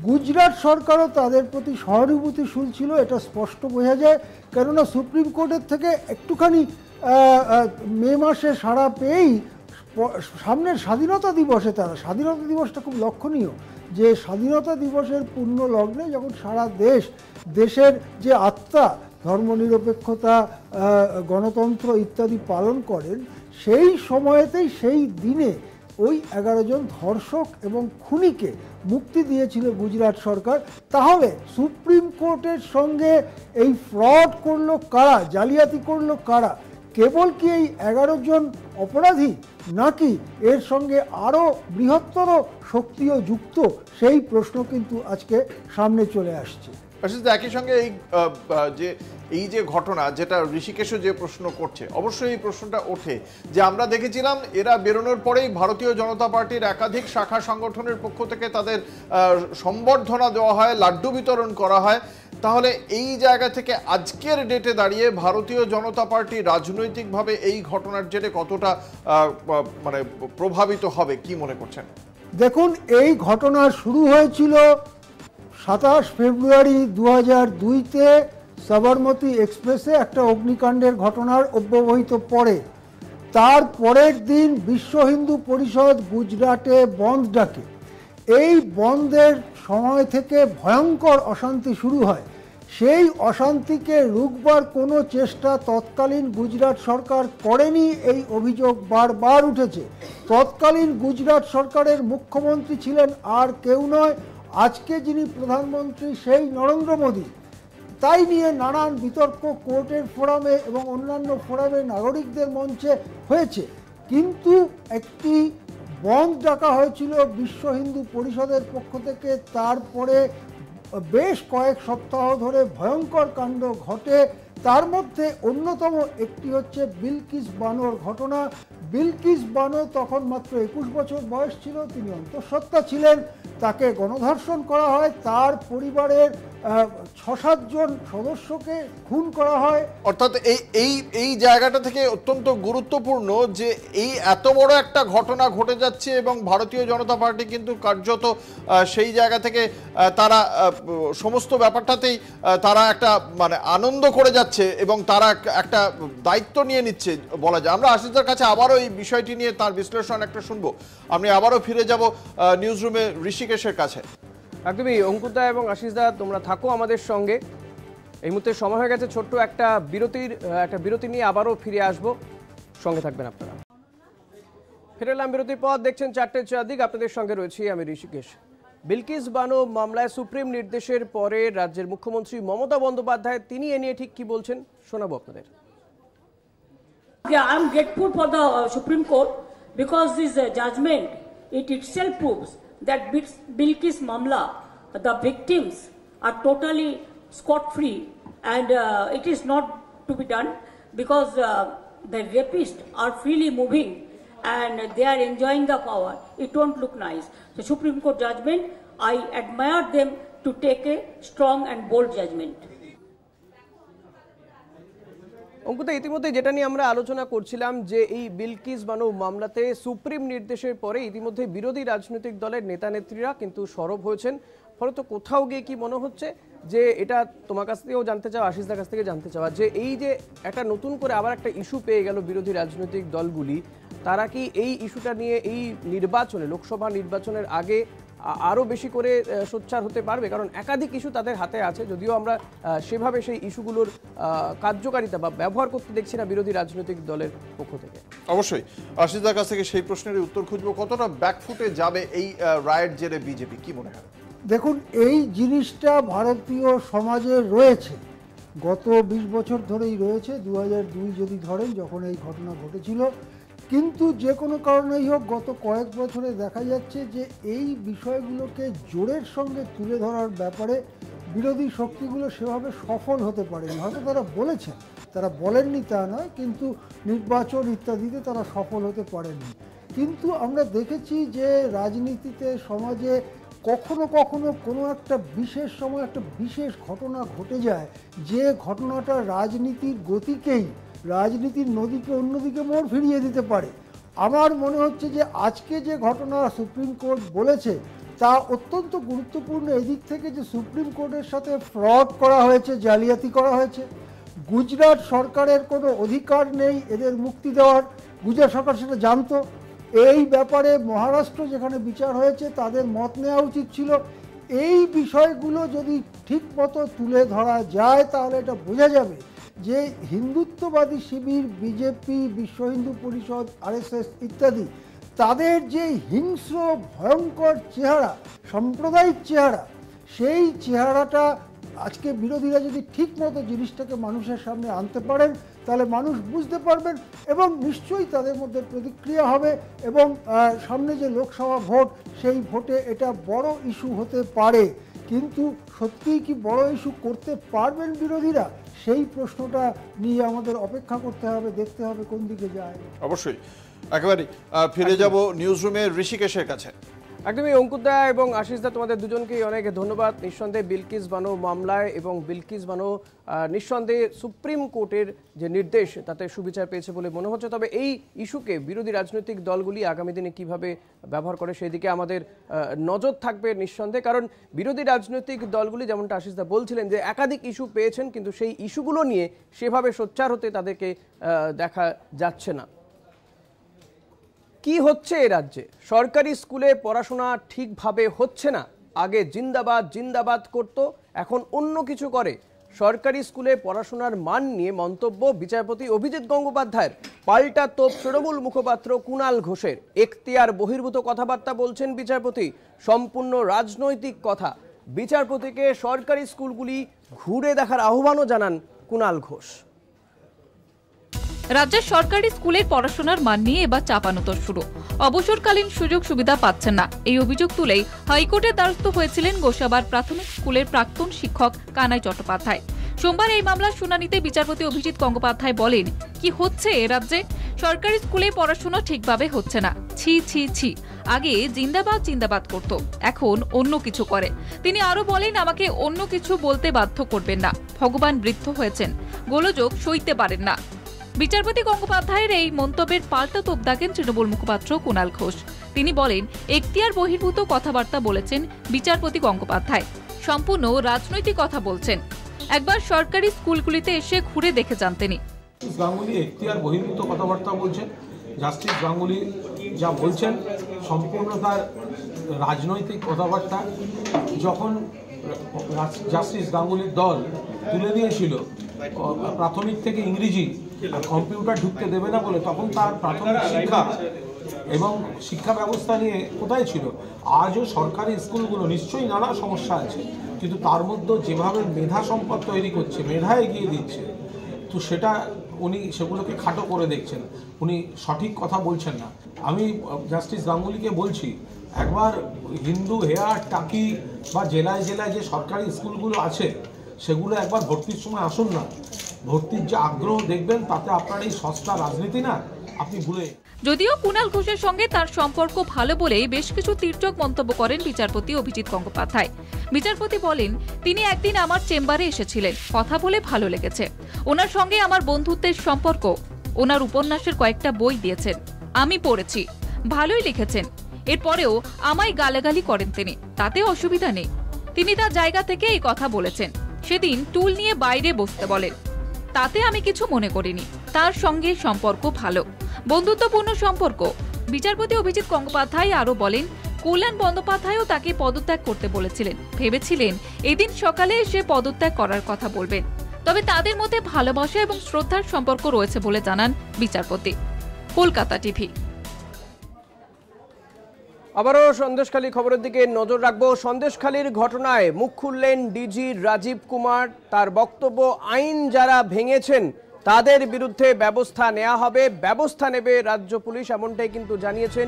Speaker 10: গুজরাট সরকারও তাদের প্রতি সহানুভূতিশীল ছিল, এটা স্পষ্ট বোঝা যায়। কেননা সুপ্রিম কোর্টের থেকে একটুখানি মে মাসে সাড়া পেয়েই সামনের স্বাধীনতা দিবসে, তারা স্বাধীনতা দিবসটা খুব লক্ষণীয়, যে স্বাধীনতা দিবসের পূর্ণ লগ্নে যখন সারা দেশের যে আত্মা ধর্মনিরপেক্ষতা, গণতন্ত্র ইত্যাদি পালন করেন, সেই সময়েতেই সেই দিনে ওই 11 জন ধর্ষক এবং খুনিকে মুক্তি দিয়েছিল গুজরাট সরকার। তাহলে সুপ্রিম কোর্টের সঙ্গে এই ফ্রড করলো কারা, জালিয়াতি করলো কারা? কেবল কি এই 11 জন অপরাধী, নাকি এর সঙ্গে আরও বৃহত্তর শক্তিও যুক্ত? সেই প্রশ্ন কিন্তু আজকে সামনে চলে আসছে।
Speaker 9: একই সঙ্গে এই যে ঘটনা, যেটা ঋষিকেশও যে প্রশ্ন করছে, অবশ্যই এই প্রশ্নটা ওঠে যে আমরা দেখেছিলাম এরা বেরোনোর পরেই ভারতীয় জনতা পার্টির একাধিক শাখা সংগঠনের পক্ষ থেকে তাদের সম্বর্ধনা দেওয়া হয়, লাড্ডু বিতরণ করা হয়। তাহলে এই জায়গা থেকে আজকের ডেটে দাঁড়িয়ে ভারতীয় জনতা পার্টি রাজনৈতিকভাবে এই ঘটনার জেরে কতটা মানে প্রভাবিত হবে, কি মনে করছেন?
Speaker 10: দেখুন, এই ঘটনা শুরু হয়েছিল 27 ফেব্রুয়ারি 2002-তে সাবরমতী এক্সপ্রেসে একটা অগ্নিকাণ্ডের ঘটনার অব্যবহিত পরে। তার পরের দিন বিশ্ব হিন্দু পরিষদ গুজরাটে বন্ধ ডাকে। এই বন্ধের সময় থেকে ভয়ঙ্কর অশান্তি শুরু হয়। সেই অশান্তিকে রুখবার কোনো চেষ্টা তৎকালীন গুজরাট সরকার করেনি, এই অভিযোগ বারবার উঠেছে। তৎকালীন গুজরাট সরকারের মুখ্যমন্ত্রী ছিলেন আর কেউ নয়, আজকে যিনি প্রধানমন্ত্রী সেই নরেন্দ্র মোদী। তাই নিয়ে নানান বিতর্ক কোর্টের ফোরামে এবং অন্যান্য ফোরামে নাগরিকদের মঞ্চে হয়েছে। কিন্তু একটি বন্ধ ডাকা হয়েছিল বিশ্ব হিন্দু পরিষদের পক্ষ থেকে। তারপরে বেশ কয়েক সপ্তাহ ধরে ভয়ঙ্কর কাণ্ড ঘটে। তার মধ্যে অন্যতম একটি হচ্ছে বিলকিস বানোর ঘটনা। বিলকিস বানো তখন মাত্র 21 বছর বয়স ছিল, তিনি অন্তঃসত্ত্বা ছিলেন। তাকে গণধর্ষণ করা হয়, তার পরিবারের 6-7 জন সদস্যকে খুন করা হয়।
Speaker 9: অর্থাৎ এই জায়গাটা থেকে অত্যন্ত গুরুত্বপূর্ণ যে এই এত বড় একটা ঘটনা ঘটে যাচ্ছে এবং ভারতীয় জনতা পার্টি কিন্তু কার্যত সেই জায়গা থেকে তারা সমস্ত ব্যাপারটাতেই তারা একটা মানে আনন্দ করে যাচ্ছে এবং তারা একটা দায়িত্ব নিয়ে নিচ্ছে বলা যায়। আমরা আশিসদার কাছে আবারও এই বিষয়টি নিয়ে তার বিশ্লেষণ একটা শুনবো। আমি আবারও ফিরে যাব নিউজ রুমে ঋষিকেশের কাছে।
Speaker 1: একদমই, অঙ্কুরদা এবং আশিসদা তোমরা থাকো আমাদের সঙ্গে। এই মুহূর্তে সময় হয়ে গেছে ছোট্ট একটা বিরতি নিয়ে আবারও ফিরে আসব, সঙ্গে থাকবেন আপনারা। ফিরে এলাম বিরতির পর, দেখছেন 4টে চারদিক, আপনাদের সঙ্গে রয়েছি আমি ঋষিকেশ। বিলকিস বানো মামলায় সুপ্রিম নির্দেশের পরে রাজ্যের মুখ্যমন্ত্রী মমতা বন্দ্যোপাধ্যায় তিনি এ নিয়ে ঠিক কি বলছেন শোনাবো আপনাদের।
Speaker 6: I am grateful for the Supreme Court because this judgment, it itself proves that Bilkis Mamla, the victims are totally scot-free, and it is not to be done because the rapists are freely moving and they are enjoying the power. It won't look nice. The Supreme Court judgment, I admire them to take a strong and bold judgment.
Speaker 1: অঙ্কুতা, ইতিমধ্যে যেটা নিয়ে আমরা আলোচনা করছিলাম যে এই Bilkis Banu মামলাতে supreme নির্দেশের পরে ইতিমধ্যে বিরোধী রাজনৈতিক দলের নেতা নেত্রীরা কিন্তু সরব হয়েছেন। ফলত কোথাও গিয়ে কি মনে হচ্ছে যে এটা তোমার কাছ থেকেও জানতে চাও, আশিসদার কাছ থেকে জানতে চাওয়া, যে এই যে একটা নতুন করে আবার একটা ইস্যু পেয়ে গেল বিরোধী রাজনৈতিক দলগুলি, তারা কি এই ইস্যুটা নিয়ে এই নির্বাচনে, লোকসভা নির্বাচনের আগে আরও বেশি করে সোচ্চার হতে পারবে? কারণ একাধিক ইস্যু তাদের হাতে আছে, যদিও আমরা সেভাবে সেই ইস্যুগুলোর কার্যকারিতা বা ব্যবহার করতে দেখছি না বিরোধী রাজনৈতিক দলের পক্ষ থেকে।
Speaker 9: অবশ্যই আশিসদার কাছ থেকে সেই প্রশ্নের উত্তর খুঁজবো। কতটা ব্যাকফুটে যাবে এই রায়ের জেরে বিজেপি, কি মনে হয়?
Speaker 10: দেখুন, এই জিনিসটা ভারতীয় সমাজে রয়েছে, গত 20 বছর ধরেই রয়েছে। 2002 যদি ধরেন, যখন এই ঘটনা ঘটেছিল, কিন্তু যে কোনো কারণেই হোক গত কয়েক বছরে দেখা যাচ্ছে যে এই বিষয়গুলোকে জোরের সঙ্গে তুলে ধরার ব্যাপারে বিরোধী শক্তিগুলো সেভাবে সফল হতে পারেনি। হয়তো তারা বলেছেন, তারা বলেননি তা নয়, কিন্তু নির্বাচন ইত্যাদিতে তারা সফল হতে পারেননি। কিন্তু আমরা দেখেছি যে রাজনীতিতে, সমাজে কখনো কখনো কোনো একটা বিশেষ সময় একটা বিশেষ ঘটনা ঘটে যায়, যে ঘটনাটা রাজনীতির গতিকেই, রাজনীতির নদীকে অন্যদিকে মোড় ফিরিয়ে দিতে পারে। আমার মনে হচ্ছে যে আজকে যে ঘটনা সুপ্রিম কোর্ট বলেছে তা অত্যন্ত গুরুত্বপূর্ণ এদিক থেকে যে সুপ্রিম কোর্টের সাথে ফ্রড করা হয়েছে, জালিয়াতি করা হয়েছে। গুজরাট সরকারের কোনো অধিকার নেই এদের মুক্তি দেওয়ার, গুজরাট সরকার সেটা জানতো। এই ব্যাপারে মহারাষ্ট্র যেখানে বিচার হয়েছে তাদের মত নেওয়া উচিত ছিল। এই বিষয়গুলো যদি ঠিক মতো তুলে ধরা যায় তাহলে এটা বোঝা যাবে যে হিন্দুত্ববাদী শিবির, বিজেপি, বিশ্ব হিন্দু পরিষদ, আরএসএস ইত্যাদি, তাদের যে হিংস্র ভয়ঙ্কর চেহারা, সাম্প্রদায়িক চেহারা, সেই চেহারাটা আজকে বিরোধীরা যদি ঠিক মতো জিনিসটাকে মানুষের সামনে আনতে পারেন তাহলে মানুষ বুঝতে পারবেন এবং নিশ্চয়ই তাদের মধ্যে প্রতিক্রিয়া হবে এবং সামনে যে লোকসভা ভোট, সেই ভোটে এটা বড় ইস্যু হতে পারে। কিন্তু সত্যিই কি বড় ইস্যু করতে পারবেন বিরোধীরা, সেই প্রশ্নটা নিয়ে আমাদের অপেক্ষা করতে হবে, দেখতে হবে কোন দিকে যায়।
Speaker 9: অবশ্যই একেবারেই ফিরে যাব নিউজ রুমে ঋষিকেশের কাছে।
Speaker 1: একদমই অঙ্কুরদা এবং আশিসদা, তোমাদের দুজনকেই অনেক ধন্যবাদ। নিঃসন্দেহে বিলকিস বানু মামলায় এবং বিলকিস বানু নিঃসন্দেহে সুপ্রিম কোর্টের যে নির্দেশ তাতে সুবিচার পেয়েছে বলে মনে হচ্ছে। তবে এই ইস্যুকে বিরোধী রাজনৈতিক দলগুলি আগামী দিনে কিভাবে ব্যবহার করে সেই দিকে আমাদের নজর থাকবে নিঃসন্দেহে। কারণ বিরোধী রাজনৈতিক দলগুলি, যেমনটা আশিসদা বলছিলেন, যে একাধিক ইস্যু পেয়েছেন কিন্তু সেই ইস্যুগুলো নিয়ে সেভাবে সোচ্চার হতে তাদেরকে দেখা যাচ্ছে না। কি হচ্ছে এ রাজ্যে? সরকারি স্কুলে পড়াশোনা ঠিকভাবে হচ্ছে না। আগে জিন্দাবাদ জিন্দাবাদ করত, এখন অন্য কিছু করে। সরকারি স্কুলে পড়াশোনার মান নিয়ে মন্তব্য বিচারপতি অভিজিৎ গঙ্গোপাধ্যায়ের। পাল্টা তোপ তৃণমূল মুখপাত্র কুণাল ঘোষের। এখতিয়ার বহির্ভূত কথাবার্তা বলছেন বিচারপতি, সম্পূর্ণ রাজনৈতিক কথা। বিচারপতিকে সরকারি স্কুলগুলি ঘুরে দেখার আহ্বানও জানান কুণাল ঘোষ।
Speaker 11: রাজ্যের সরকারি স্কুলের পড়াশোনার মান নিয়ে এবার চাপানোতর শুরু। অবসরকালীন সুযোগ সুবিধা পাচ্ছেন না, এই অভিযোগ তুলেই হাইকোর্টের দ্বারস্থ হয়েছিলেন গোসাবার প্রাথমিক স্কুলের প্রাক্তন শিক্ষক কানাই চট্টোপাধ্যায়। সোমবার এই মামলার শুনানিতে বিচারপতি অভিজিৎ গঙ্গোপাধ্যায় বলেন, কি হচ্ছে এ রাজ্যে? সরকারি স্কুলে পড়াশোনা ঠিকভাবে হচ্ছে না। ছি ছি ছি, আগে জিন্দাবাদ জিন্দাবাদ করত, এখন অন্য কিছু করে। তিনি আরো বলেন, আমাকে অন্য কিছু বলতে বাধ্য করবেন না। ভগবান বৃদ্ধ হয়েছেন, গোলযোগ সইতে পারেন না। বিচারপতি গঙ্গোপাধ্যায়ের এই মন্তব্যের পাল্টা তোপ দাগেন তৃণমূল মুখপাত্র কুণাল ঘোষ। তিনি বলেন, এখতিয়ার বহির্ভূত কথাবার্তা বলেছেন বিচারপতি গঙ্গোপাধ্যায়, সম্পূর্ণ রাজনৈতিক কথা বলছেন। একবার সরকারি স্কুলগুলিতে এসে ঘুরে দেখে যান তিনি।
Speaker 7: গাঙ্গুলি এখতিয়ার বহির্ভূত কথাবার্তা বলছেন। জাস্টিস গাঙ্গুলি যা বলছেন সম্পূর্ণ তার রাজনৈতিক কথাবার্তা। যখন জাস্টিস গাঙ্গুলির দল তুলে দিয়েছিল প্রাথমিক থেকে ইংরেজি কম্পিউটার ঢুকতে দেবে না বলে, তখন তার প্রাথমিক শিক্ষা এবং শিক্ষা ব্যবস্থা নিয়ে কোথায় ছিল? আজও সরকারি স্কুলগুলো নিশ্চয়ই নানা সমস্যা আছে, কিন্তু তার মধ্যে যেভাবে মেধা সম্পদ তৈরি করছে, মেধা এগিয়ে দিচ্ছে, তো সেটা উনি সেগুলোকে খাটো করে দেখছেন। উনি সঠিক কথা বলছেন না। আমি জাস্টিস গাঙ্গুলিকে বলছি, একবার হিন্দু হেয়ার টাকি বা জেলায় জেলায় যে সরকারি স্কুলগুলো আছে সেগুলো একবার ভর্তির সময় আসুন না। ভর্তির যে আগ্রহ দেখবেন তাতে আপনার এই সস্তা রাজনীতি না আপনি ভুলে।
Speaker 11: যদিও কুণাল ঘোষের সঙ্গে তার সম্পর্ক ভালো বলেই বেশ কিছু তীর্যক মন্তব্য করেন বিচারপতি অভিজিৎ গঙ্গোপাধ্যায়। বিচারপতি বলেন, তিনি একদিন আমার চেম্বারে এসেছিলেন, কথা বলে ভালো লেগেছে। ওনার সঙ্গে আমার বন্ধুত্বের সম্পর্ক। ওনার উপন্যাসের কয়েকটা বই দিয়েছেন, আমি পড়েছি, ভালোই লিখেছেন। এরপরেও আমায় গালাগালি করেন তিনি, তাতে অসুবিধা নেই। তিনি তার জায়গা থেকে এই কথা বলেছেন। সেদিন টুল নিয়ে বাইরে বসতে বলেন, তাতে আমি কিছু মনে করিনি। তার সঙ্গে সম্পর্ক ভালো, বন্ধুত্বপূর্ণ সম্পর্ক। বিচারপতি অভিজিৎ গঙ্গোপাধ্যায় আরো বলেন, কল্যাণ বন্দ্যোপাধ্যায়ও তাকে পদত্যাগ করতে বলেছিলেন। ভেবেছিলেন এদিন সকালে সে পদত্যাগ করার কথা বলবেন, তবে তাদের মধ্যে ভালোবাসা এবং শ্রদ্ধার সম্পর্ক রয়েছে বলে জানান বিচারপতি। কলকাতা টিভি।
Speaker 1: আবারও সন্দেশখালী খবরের দিকে নজর রাখবো। সন্দেশখালীর ঘটনায় মুখ খুললেন ডিজি রাজীব কুমার। তার বক্তব্য, আইন যারা ভেঙেছেন তাদের বিরুদ্ধে ব্যবস্থা নেওয়া হবে, ব্যবস্থা নেবে রাজ্য পুলিশ, এমনটাই কিন্তু জানিয়েছেন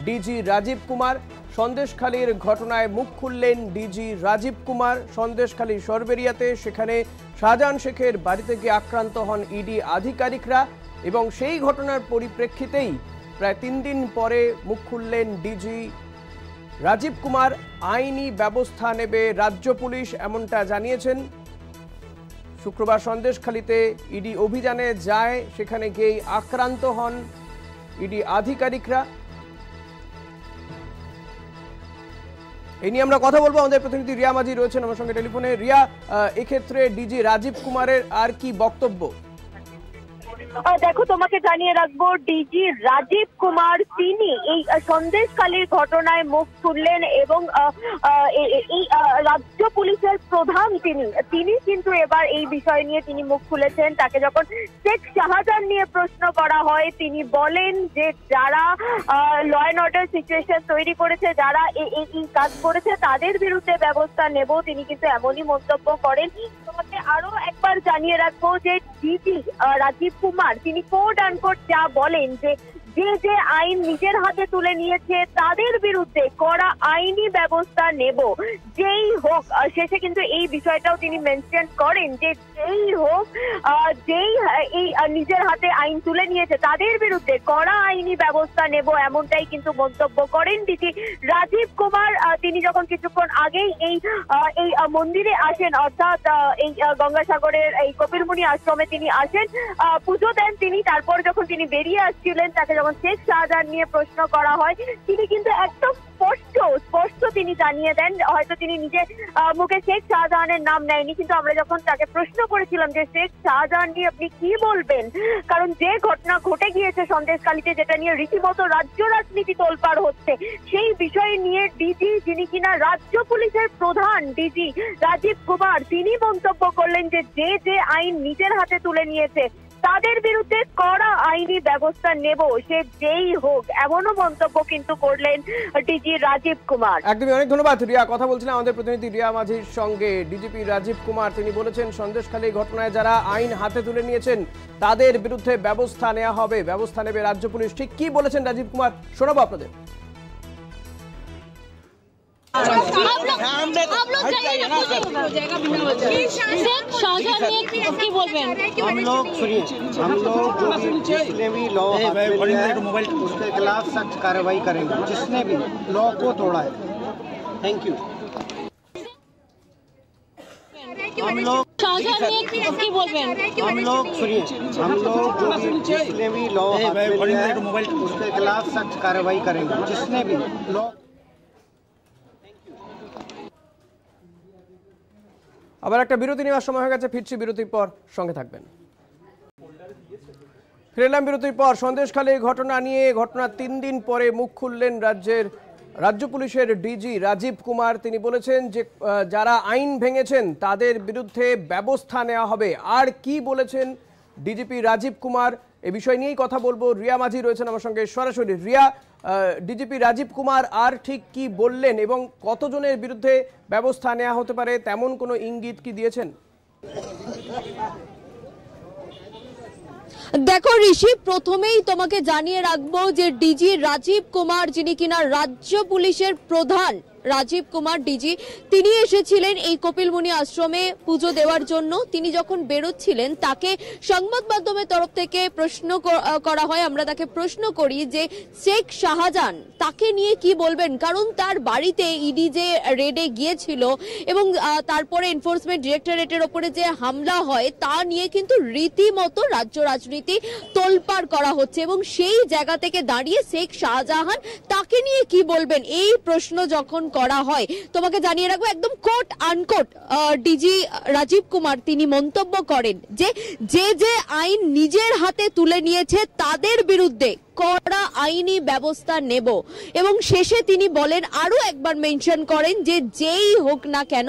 Speaker 1: ডিজি রাজীব কুমার। সন্দেশখালীর ঘটনায় মুখ খুললেন ডিজি রাজীব কুমার। সন্দেশখালী সরবেরিয়াতে সেখানে শাহজাহান শেখের বাড়িতে গিয়ে আক্রান্ত হন ইডি আধিকারিকরা এবং সেই ঘটনার পরিপ্রেক্ষিতেই প্রায় 3 দিন পরে মুখ খুললেন ডিজি রাজীব কুমার। আইনি ব্যবস্থা নেবে রাজ্য পুলিশ, এমনটা জানিয়েছেন। শুক্রবার সন্দেশখালীতে ইডি অভিযানে যায়, সেখানে গিয়েই আক্রান্ত হন ইডি আধিকারিকরা। এই নিয়ে আমরা কথা বলবো, আমাদের প্রতিনিধি রিয়া মাঝি রয়েছেন আমার সঙ্গে টেলিফোনে। রিয়া, এক্ষেত্রে ডিজি রাজীব কুমারের আর কি বক্তব্য?
Speaker 12: দেখো, তোমাকে জানিয়ে রাখবো, ডিজি রাজীব কুমার তিনি এই সন্দেশখালীর ঘটনায় মুখ খুললেন এবং এই রাজ্য পুলিশের প্রধান তিনি কিন্তু এবার এই বিষয় নিয়ে তিনি মুখ খুলেছেন। তাকে যখন শেখ শাহজাহান নিয়ে প্রশ্ন করা হয়, তিনি বলেন যে যারা ল অ্যান্ড অর্ডার সিচুয়েশন তৈরি করেছে, যারা এই কাজ করেছে তাদের বিরুদ্ধে ব্যবস্থা নেব, তিনি কিন্তু এমনই মন্তব্য করেন। তোমাকে আরো একবার জানিয়ে রাখবো যে ডিজি রাজীব কুমার তিনি কোট আনকোট যা বলেন যে যে আইন নিজের হাতে তুলে নিয়েছে তাদের বিরুদ্ধে কড়া আইনি ব্যবস্থা নেব, যেই হোক। শেষে কিন্তু এই বিষয়টাও তিনি মেনশন করেন যে যেই হোক, যেই এই নিজের হাতে আইন তুলে নিয়েছে তাদের বিরুদ্ধে কড়া আইনি ব্যবস্থা নেব, এমনটাই কিন্তু মন্তব্য করেন ডিজি রাজীব কুমার। তিনি যখন কিছুক্ষণ আগেই এই মন্দিরে আসেন, অর্থাৎ এই গঙ্গাসাগরের এই কপিলমুনি আশ্রমে তিনি আসেন, পুজো দেন তিনি। তারপর যখন তিনি বেরিয়ে আসছিলেন, তাকে যখন শেখ শাহজাহান নিয়ে প্রশ্ন করা হয়, তিনি কিন্তু একদম স্পষ্ট তিনি জানিয়ে দেন, হয়তো তিনি নিজে মুখে শেখ শাহজাহানের নাম নেয়নি, কিন্তু আমরা যখন তাকে প্রশ্ন করেছিলাম যে শেখ শাহজাহান নিয়ে আপনি কি বলবেন, কারণ যে ঘটনা ঘটে গিয়েছে সন্দেশখালীতে, যেটা নিয়ে রীতিমতো রাজ্য রাজনীতি তোলপাড় হচ্ছে, সেই বিষয় নিয়ে ডিজি, যিনি কিনা রাজ্য পুলিশের প্রধান ডিজি রাজীব কুমার, তিনি মন্তব্য করলেন যে যে আইন নিজের হাতে তুলে নিয়েছে তাদের বিরুদ্ধে কড়া আইনি ব্যবস্থা নেব, সে যেই হোক, এমনও মন্তব্য কিন্তু করলেন ডিজি রাজীব কুমার।
Speaker 1: একদমই, অনেক ধন্যবাদ রিয়া। কথা বলছিলাম আমাদের প্রতিনিধি রিয়া মাঝির সঙ্গে। ডিজিপি রাজীব কুমার তিনি বলেছেন সন্দেশখালী ঘটনায় যারা আইন হাতে তুলে নিয়েছেন তাদের বিরুদ্ধে ব্যবস্থা নেওয়া হবে, ব্যবস্থা নেবে রাজ্য পুলিশ। ঠিক কি বলেছেন রাজীব কুমার, শোনাবো আপনাদের।
Speaker 13: हम लोग सुनिए, हम लोग जिसने भी लॉ उसके खिलाफ सख्त कार्रवाई करेंगे, जिसने भी लॉ को तोड़ा है। Thank you. हम लोग सुनिए, हम लोग जिसने भी लॉ उसके खिलाफ सख्त कार्रवाई करेंगे, जिसने भी लॉ।
Speaker 1: আবার একটা বিরতি নেওয়ার সময় হয়ে গেছে, ফিরছি বিরতির পর, সঙ্গে থাকবেন। ফিরলাম বিরতির পর। সন্দেশখালীর ঘটনা নিয়ে, ঘটনার 3 দিন পরে মুখ খুললেন রাজ্য পুলিশের ডিজি রাজীব কুমার। তিনি বলেছেন যে যারা আইন ভেঙেছেন তাদের বিরুদ্ধে ব্যবস্থা নেওয়া হবে। আর কি বলেছেন ডিজিপি রাজীব কুমার, এ বিষয় নিয়েই কথা বলবো। রিয়া মাঝি রয়েছেন আমার সঙ্গে সরাসরি। রিয়া, ডিজিপি রাজীব কুমার আর ঠিক কি বললেন এবং কতজনের বিরুদ্ধে ব্যবস্থা নেওয়া হতে পারে, তেমন কোনো ইঙ্গিত কি দিয়েছেন?
Speaker 14: দেখো ঋষি, প্রথমেই তোমাকে জানিয়ে রাখবো যে ডিজি রাজীব কুমার, যিনি কিনা রাজ্য পুলিশের প্রধান, রাজীব কুমার ডিজি, তিনি এসেছিলেন এই কপিলমুনি আশ্রমে পুজো দেওয়ার জন্য। তিনি যখন বেরোচ্ছিলেন তাকে সংবাদ মাধ্যমের তরফ থেকে প্রশ্ন করা হয়। আমরা তাকে প্রশ্ন করি যে শেখ শাহজাহান তাকে নিয়ে কি বলবেন, কারণ তার বাড়িতে ইডি যে রেডে গিয়েছিল এবং তারপরে এনফোর্সমেন্ট ডিরেক্টরেটের ওপরে যে হামলা হয় তা নিয়ে কিন্তু রীতিমতো রাজ্য রাজনীতি তোলপাড় করা হচ্ছে এবং সেই জায়গা থেকে দাঁড়িয়ে শেখ শাহজাহান তাকে নিয়ে কি বলবেন এই প্রশ্ন যখন করা হয়, তোমাকে জানিয়ে রাখবো একদম quote unquote DG Rajeev Kumar তিনি মন্তব্য করেন যে যে আইন নিজের হাতে তুলে নিয়েছে তাদের বিরুদ্ধে কড়া আইনি ব্যবস্থা নেব এবং শেষে তিনি বলেন, আরো একবার মেনশন করেন যে যেই হোক না কেন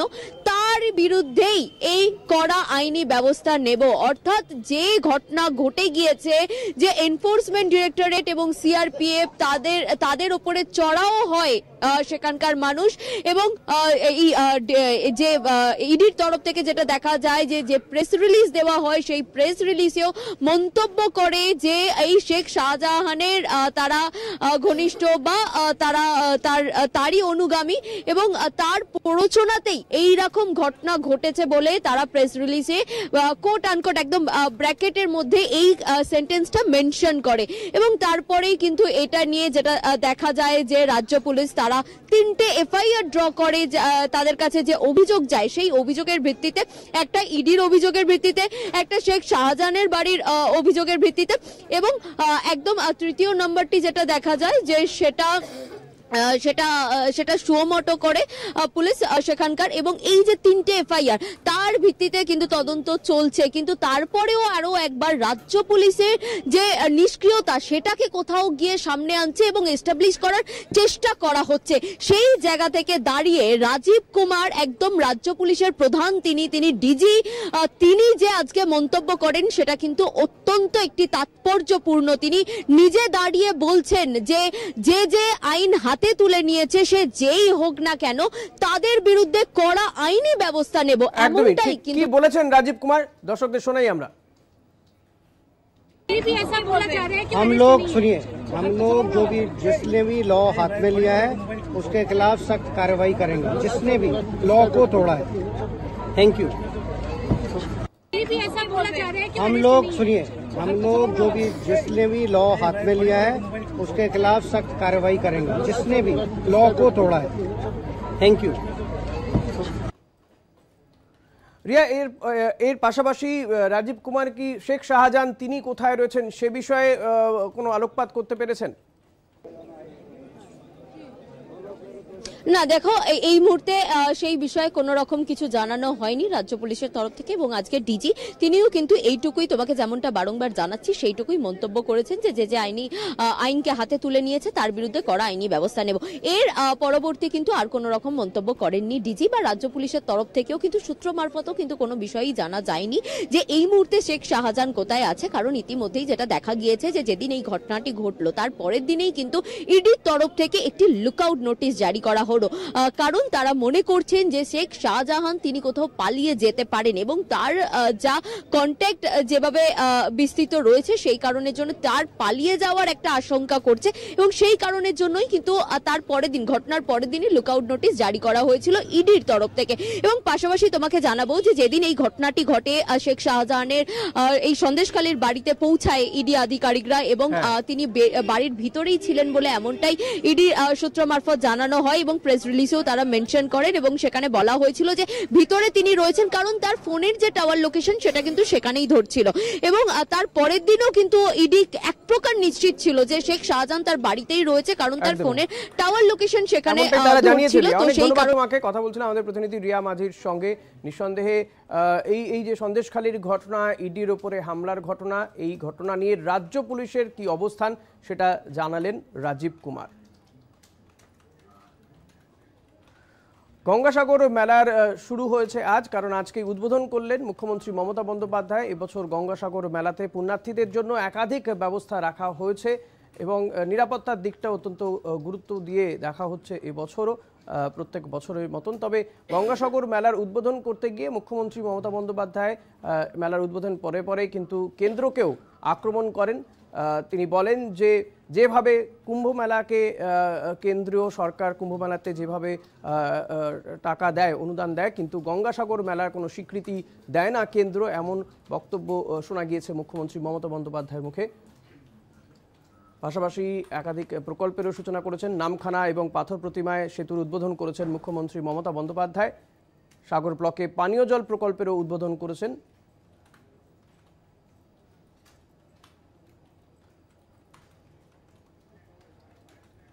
Speaker 14: তার বিরুদ্ধেই এই কড়া আইনি ব্যবস্থা নেব। অর্থাৎ যে ঘটনা ঘটে গিয়েছে, যে এনফোর্সমেন্ট ডিরেক্টরেট এবং সিআরপিএফ তাদের উপরে চড়াও হয় সেখানকার মানুষ এবং যে ইডির তরফ থেকে যেটা দেখা যায় যে প্রেস রিলিজ দেওয়া হয় সেই প্রেস রিলিজেও মন্তব্য করে যে এই শেখ শাহজাহানের তারা ঘনিষ্ঠ বা তারা তারই অনুগামী এবং তার প্ররোচনাতেই এই রকম ঘটনা ঘটেছে বলে তারা প্রেস রিলিজে কোট আনকোট একদম ব্র্যাকেটের মধ্যে এই সেন্টেন্সটা মেনশন করে এবং তারপরেই কিন্তু এটা নিয়ে যেটা দেখা যায় যে রাজ্য পুলিশ তারা 3টে এফআইআর ড্র করে। তাদের কাছে যে অভিযোগ যায় সেই অভিযোগের ভিত্তিতে, একটা ইডির অভিযোগের ভিত্তিতে, একটা শেখ শাহজাহানের বাড়ির অভিযোগের ভিত্তিতে এবং একদম তৃতীয় নম্বরটি যেটা দেখা যায় যে সেটা সুমোটো করে পুলিশ সেখানকার এবং এই যে 3টে এফআইআর তার ভিত্তিতে কিন্তু তদন্ত চলছে। কিন্তু তারপরেও আরো একবার রাজ্য পুলিশের যে নিষ্ক্রিয়তা সেটাকে কোথাও গিয়ে সামনে আনছে এবং এস্টাবলিশ করার চেষ্টা করা হচ্ছে। সেই জায়গা থেকে দাঁড়িয়ে রাজীব কুমার একদম রাজ্য পুলিশের প্রধান, তিনি ডিজি, তিনি যে আজকে মন্তব্য করেন সেটা কিন্তু অত্যন্ত একটি তাৎপর্যপূর্ণ। তিনি নিজে দাঁড়িয়ে বলছেন যে আইন হাতে তুলে নিয়েছে সে যেই হোক না কেন তাদের বিরুদ্ধে কড়া আইনি ব্যবস্থা নেব, এমনটাই
Speaker 1: কি বলেছেন রাজীব কুমার। দর্শকদের শোনাই আমরা।
Speaker 13: हम लोग सुनिए, हम लोग जिसने भी लॉ हाथ में लिया है उसके खिलाफ सख्त कार्रवाई करेंगे, जिसने भी लॉ को तोड़ा है। Thank you. हम लोग सुनिए, हम लोग जिसने भी लॉ हाथ में लिया है उसके खिलाफ सख्त कार्रवाई करेंगे, जिसने भी लॉ को तोड़ा है। Thank you.
Speaker 1: রিয়া, এর পাশাপাশি রাজীব কুমার কি শেখ শাহজাহান তিনি কোথায় রয়েছেন সে বিষয়ে কোনো আলোকপাত করতে পেরেছেন?
Speaker 14: না, দেখো এই মুহূর্তে সেই বিষয়ে কোনো রকম কিছু জানানো হয়নি রাজ্য পুলিশের তরফ থেকে এবং আজকে ডিজি তিনিও কিন্তু এইটুকুই, তোমাকে যেমনটা বারংবার জানাচ্ছি সেইটুকুই মন্তব্য করেছেন যে আইনকে হাতে তুলে নিয়েছে তার বিরুদ্ধে কড়া আইনি ব্যবস্থা নেব। এর পরবর্তী কিন্তু আর কোনো রকম মন্তব্য করেননি ডিজি বা রাজ্য পুলিশের তরফ থেকেও কিন্তু সূত্র মারফতও কিন্তু কোনো বিষয়ই জানা যায়নি যে এই মুহূর্তে শেখ শাহজাহান কোথায় আছে। কারণ ইতিমধ্যেই যেটা দেখা গিয়েছে যে যেদিন এই ঘটনাটি ঘটলো তার পরের দিনেই কিন্তু ইডির তরফ থেকে একটি লুকআউট নোটিশ জারি করা হলো, কারণ তারা মনে করছেন যে শেখ শাহজাহান তিনি কোথাও পালিয়ে যেতে পারেন এবং তার যা কন্ট্যাক্ট যেভাবে বিস্তৃত রয়েছে সেই কারণের জন্য তার পালিয়ে যাওয়ার একটা আশঙ্কা করছে এবং সেই কারণের জন্যই কিন্তু তার পরের দিন, ঘটনার পরের দিনই লুকআউট নোটিশ জারি করা হয়েছিল ইডির তরফ থেকে। এবং পাশাপাশি তোমাকে জানাবো যে যেদিন এই ঘটনাটি ঘটে শেখ শাহজাহানের এই সন্দেশখালীর বাড়িতে পৌঁছায় ইডি আধিকারিকরা এবং তিনি বাড়ির ভিতরেই ছিলেন বলে এমনটাই ইডি সূত্র মারফত জানানো হয় এবং প্রেস রিলিজেও তারা মেনশন করেন এবং সেখানে বলা হয়েছিল যে ভিতরে তিনি রয়েছেন, কারণ তার ফোনের যে টাওয়ার লোকেশন সেটা কিন্তু সেখানেই ধরছিল এবং তার পরের দিনও কিন্তু ইডি এক প্রকার নিশ্চিত ছিল যে শেখ শাহজাহান তার বাড়িতেই রয়েছে, কারণ তার ফোনের টাওয়ার লোকেশন সেখানে ধরছিল। তো সেই কারণে
Speaker 1: কথা বলছিলাম আমাদের প্রতিনিধি রিয়া মাঝির সঙ্গে। নিঃসন্দেহে এই যে সন্দেশখালীর ঘটনা, ইডির ওপরে হামলার ঘটনা, এই ঘটনা নিয়ে রাজ্য পুলিশের কি অবস্থান সেটা জানালেন রাজীব কুমার। গঙ্গাসাগর মেলার শুরু হয়েছে আজ, কারণ আজকে উদ্বোধন করলেন মুখ্যমন্ত্রী মমতা বন্দ্যোপাধ্যায়। এবছর গঙ্গাসাগর মেলাতে পুণ্যার্থীদের জন্য একাধিক ব্যবস্থা রাখা হয়েছে এবং নিরাপত্তার দিকটা অত্যন্ত গুরুত্ব দিয়ে দেখা হচ্ছে এবছরও প্রত্যেক বছরের মতন। তবে গঙ্গাসাগর মেলার উদ্বোধন করতে গিয়ে মুখ্যমন্ত্রী মমতা বন্দ্যোপাধ্যায় মেলার উদ্বোধন পরে পরে কিন্তু কেন্দ্রকেও আক্রমণ করেন। তিনি বলেন যে যেভাবে কুম্ভ মেলাকে কেন্দ্রীয় সরকার কুম্ভ মেলাতে যেভাবে টাকা দেয়, অনুদান দেয়, কিন্তু গঙ্গাসাগর মেলার কোনো স্বীকৃতি দেয় না কেন্দ্র, এমন বক্তব্য শোনা গিয়েছে মুখ্যমন্ত্রী মমতা বন্দ্যোপাধ্যায়ের মুখে। পাশাপাশি একাধিক প্রকল্পেরও সূচনা করেছেন। নামখানা এবং পাথর প্রতিমায় সেতুর উদ্বোধন করেছেন মুখ্যমন্ত্রী মমতা বন্দ্যোপাধ্যায়। সাগর ব্লকে পানীয় জল প্রকল্পেরও উদ্বোধন করেছেন।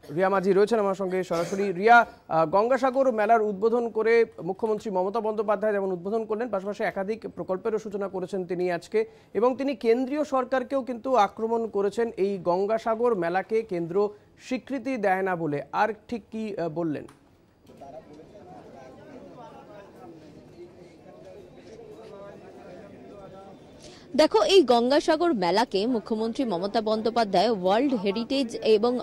Speaker 1: রিয়া মাঝি রয়েছেন আমার সঙ্গে সরাসরি। রিয়া, গঙ্গাসাগর মেলার উদ্বোধন করে মুখ্যমন্ত্রী মমতা বন্দ্যোপাধ্যায় যেমন উদ্বোধন করলেন, পাশাপাশি একাধিক প্রকল্পেরও সূচনা করেছেন তিনি আজকে, এবং তিনি কেন্দ্রীয় সরকারকেও কিন্তু আক্রমণ করেছেন এই গঙ্গাসাগর মেলাকে কেন্দ্র স্বীকৃতি দেয় না বলে। আর ঠিক কি বললেন?
Speaker 14: দেখো, এই গঙ্গাসাগর মেলাকে মুখ্যমন্ত্রী মমতা বন্দ্যোপাধ্যায় ওয়ার্ল্ড হেরিটেজ এবং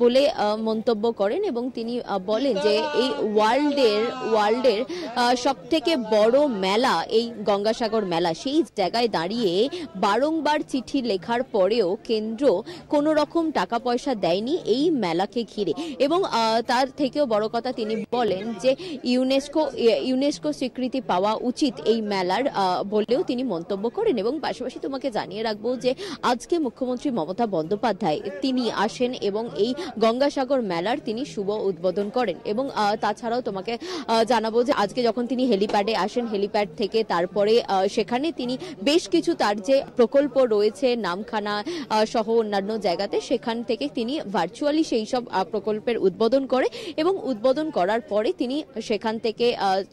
Speaker 14: বলে মন্তব্য করেন, এবং তিনি বলেন যে এই ওয়ার্ল্ডের সবথেকে বড় মেলা এই গঙ্গাসাগর মেলা। সেই জায়গায় দাঁড়িয়ে বারংবার চিঠি লেখার পরেও কেন্দ্র কোনো রকম টাকা পয়সা দেয়নি এই মেলাকে ঘিরে। এবং তার থেকেও বড় কথা, তিনি বলেন যে ইউনেস্কো স্বীকৃতি পাওয়া উচিত এই মেলার বলেও তিনি মন্তব্য করেন। এবং পাশাপাশি তোমাকে জানিয়ে রাখবো যে আজকে মুখ্যমন্ত্রী মমতা বন্দ্যোপাধ্যায় তিনি আসেন এবং এই গঙ্গাসাগর মেলার তিনি শুভ উদ্বোধন করেন। এবং তাছাড়াও তোমাকে জানাবো যে আজকে যখন তিনি হেলিপ্যাডে আসেন, হেলিপ্যাড থেকে তারপরে সেখানে তিনি বেশ কিছু তার যে প্রকল্প রয়েছে নামখানা সহ অন্যান্য জায়গাতে, সেখান থেকে তিনি ভার্চুয়ালি সেই সব প্রকল্পের উদ্বোধন করে, এবং উদ্বোধন করার পরে তিনি সেখান থেকে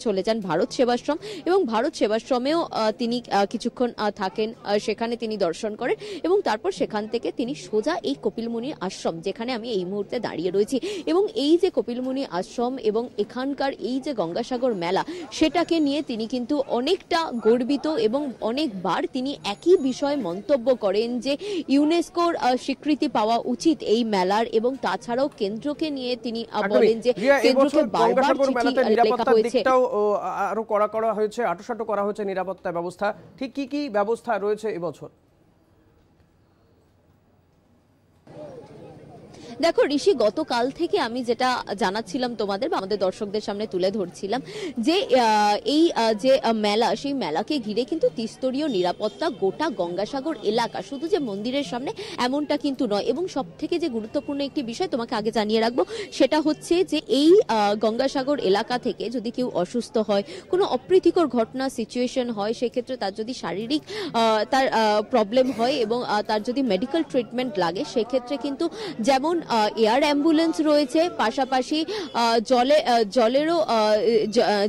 Speaker 14: চলে যান ভারত সেবাশ্রম, এবং ভারত সেবাশ্রমেও তিনি কিছুক্ষণ থাকেন, সেখানে তিনি দর্শন করেন, এবং তারপর সেখান থেকে তিনি সোজা এই কপিলমুনি আশ্রম, যেখানে আমি এই মুহূর্তে দাঁড়িয়ে রয়েছি, এবং এই যে কপিলমুনি আশ্রম এবং এখানকার এই যে গঙ্গাসাগর মেলা, সেটাকে নিয়ে তিনি কিন্তু অনেকটা গর্বিত, এবং অনেকবার তিনি একই বিষয়ে মন্তব্য করেন যে ইউনেস্কোর স্বীকৃতি পাওয়া উচিত এই মেলার, এবং তাছাড়াও কেন্দ্রকে নিয়ে তিনি বলেন যে কেন্দ্রকে বারবার চিঠি লেখা হয়েছে,
Speaker 1: আরো করা হয়েছে, আটোসাটো করা হয়েছে নিরাপত্তা ব্যবস্থা। ঠিক কি কি ব্যবস্থা রয়েছে এবছর?
Speaker 14: দেখো ঋষি, গতকাল থেকে আমি যেটা জানাচ্ছিলাম তোমাদের বা আমাদের দর্শকদের সামনে তুলে ধরছিলাম যে এই যে মেলা, সেই মেলাকে ঘিরে কিন্তু ত্রিস্তরীয় নিরাপত্তা গোটা গঙ্গাসাগর এলাকা, শুধু যে মন্দিরের সামনে এমনটা কিন্তু নয়। এবং সব থেকে যে গুরুত্বপূর্ণ একটি বিষয় তোমাকে আগে জানিয়ে রাখবো, সেটা হচ্ছে যে এই গঙ্গাসাগর এলাকা থেকে যদি কেউ অসুস্থ হয়, কোনো অপ্রীতিকর ঘটনা সিচুয়েশন হয়, সেক্ষেত্রে তার যদি শারীরিক তার প্রবলেম হয় এবং তার যদি মেডিকেল ট্রিটমেন্ট লাগে, সেক্ষেত্রে কিন্তু যেমন এয়ার অ্যাম্বুলেন্স রয়েছে, পাশাপাশি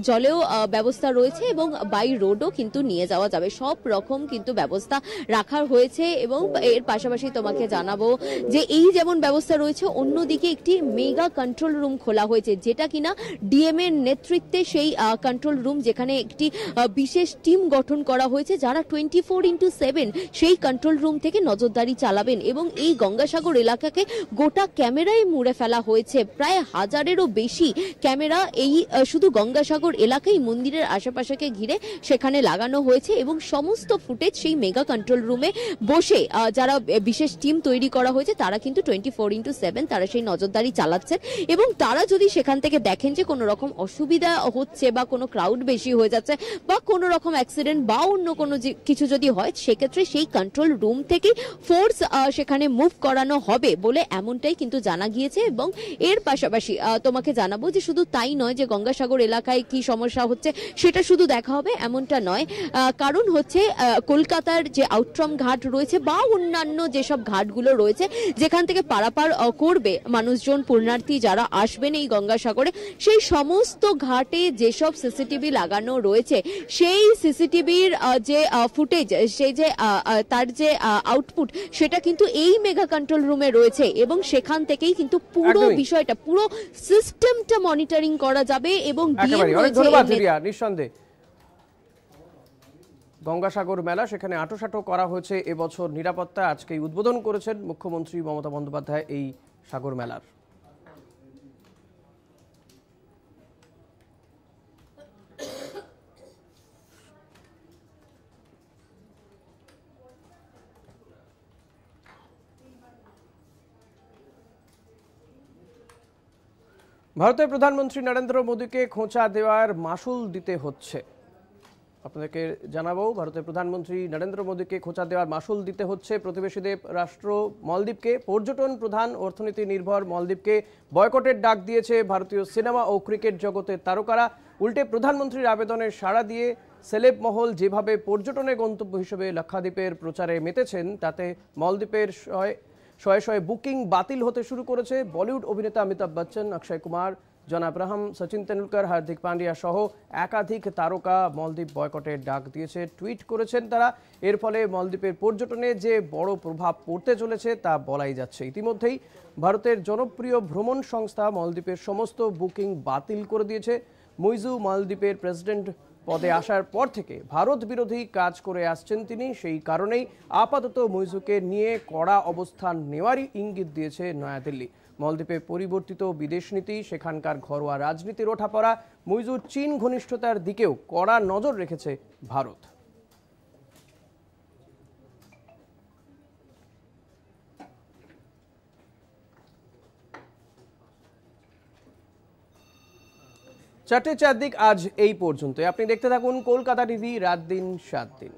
Speaker 14: জলেও ব্যবস্থা রয়েছে, এবং বাই রোডও কিন্তু নিয়ে যাওয়া যাবে। সব রকম কিন্তু ব্যবস্থা রাখা হয়েছে। এবং এর পাশাপাশি তোমাকে জানাবো যে এই যেমন ব্যবস্থা রয়েছে, অন্যদিকে একটি মেগা কন্ট্রোল রুম খোলা হয়েছে, যেটা কিনা ডিএম এর নেতৃত্বে সেই কন্ট্রোল রুম, যেখানে একটি বিশেষ টিম গঠন করা হয়েছে, যারা 24/7 সেই কন্ট্রোল রুম থেকে নজরদারি চালাবেন। এবং এই গঙ্গাসাগর এলাকাকে গোটা ক্যামেরায় মুড়ে ফেলা হয়েছে, প্রায় 1000-এরও বেশি ক্যামেরা এই শুধু গঙ্গাসাগর এলাকায় মন্দিরের আশেপাশে ঘিরে সেখানে লাগানো হয়েছে। এবং সমস্ত ফুটেজ সেই মেগা কন্ট্রোল রুমে বসে যারা বিশেষ টিম তৈরি করা হয়েছে, তারা কিন্তু 24/7 তারা সেই নজরদারি চালাচ্ছেন। এবং তারা যদি সেখান থেকে দেখেন যে কোনো রকম অসুবিধা হচ্ছে বা কোনো ক্রাউড বেশি হয়ে যাচ্ছে বা কোনো রকম অ্যাক্সিডেন্ট বা অন্য কোনো কিছু যদি হয়, সেক্ষেত্রে সেই কন্ট্রোল রুম থেকে ফোর্স সেখানে মুভ করানো হবে বলে এমনটাই কিন্তু জানা গিয়েছে। এবং এর পাশাপাশি তোমাকে জানাবো যে শুধু তাই নয় যে গঙ্গাসাগর এলাকায় কি সমস্যা হচ্ছে সেটা শুধু দেখা হবে এমনটা নয়, কারণ হচ্ছে কলকাতার যে আউটরাম ঘাট রয়েছে বা অন্যান্য যেসব ঘাটগুলো রয়েছে, যেখান থেকে পারাপার করবে মানুষজন, পুণ্যার্থী যারা আসবেন এই গঙ্গাসাগরে, সেই সমস্ত ঘাটে যেসব সিসিটিভি লাগানো রয়েছে, সেই সিসিটিভির যে ফুটেজ, সেই যে তার যে আউটপুট, সেটা কিন্তু এই মেগা কন্ট্রোল রুমে রয়েছে। এবং সেখান থেকেই কিন্তু পুরো বিষয়টা, পুরো সিস্টেমটা মনিটরিং করা যাবে। এবং
Speaker 1: ধন্যবাদ রিয়া, নিঃসন্দেহে গঙ্গাসাগর মেলা, সেখানে আঁটোসাঁটো করা হয়েছে এবছর নিরাপত্তা। আজকেই উদ্বোধন করেছেন মুখ্যমন্ত্রী মমতা বন্দ্যোপাধ্যায় এই সাগর মেলার। ভারতের প্রধানমন্ত্রী নরেন্দ্র মোদীকে খোঁচা দেওয়ার মাসুল দিতে হচ্ছে। আপনাদেরকে জানাবো, ভারতের প্রধানমন্ত্রী নরেন্দ্র মোদীকে খোঁচা দেওয়ার মাসুল দিতে হচ্ছে। প্রতিবেশী রাষ্ট্র মালদ্বীপকে, পর্যটন প্রধান অর্থনীতি নির্ভর মালদ্বীপকে বয়কটের ডাক দিয়েছে ভারতীয় সিনেমা ও ক্রিকেট জগতের তারকারা। উল্টে প্রধানমন্ত্রীর আবেদনের সাড়া দিয়ে সেলেব মহল যেভাবে পর্যটনের গন্তব্য হিসেবে লাক্ষাদ্বীপের প্রচারে মেতেছেন, তাতে মালদ্বীপের শয়ে শয়ে বুকিং বাতিল হতে শুরু করেছে। বলিউড অভিনেতা অমিতাভ বচ্চন, অক্ষয় কুমার, জন আব্রাহাম, সচিন তেন্ডুলকর, হার্দিক পান্ডিয়া সহ একাধিক তারকা মালদ্বীপ বয়কটের ডাক দিয়েছে, টুইট করেছেন তারা। এর ফলে মালদ্বীপের পর্যটনে যে বড় প্রভাব পড়তে চলেছে তা বলাই যাচ্ছে। ইতিমধ্যেই ভারতের জনপ্রিয় ভ্রমণ সংস্থা মালদ্বীপের সমস্ত বুকিং বাতিল করে দিয়েছে। মুইজু মালদ্বীপের প্রেসিডেন্ট পদে আসার পর থেকে ভারত বিরোধী কাজ করে আসছেন তিনি। সেই কারণেই আপাতত মুইজুকে নিয়ে কড়া অবস্থান নেওয়ারই ইঙ্গিত দিয়েছে নয়াদিল্লি। মালদ্বীপে পরিবর্তিত বিদেশ নীতি, সেখানকার ঘরোয়া রাজনীতির ওঠাপড়া, মুইজুর চীন ঘনিষ্ঠতার দিকেও কড়া নজর রেখেছে ভারত। চারটে চারদিক আজ এই পর্যন্ত। আপনি দেখতে থাকুন কলকাতা টিভি, রাত দিন 7 দিন।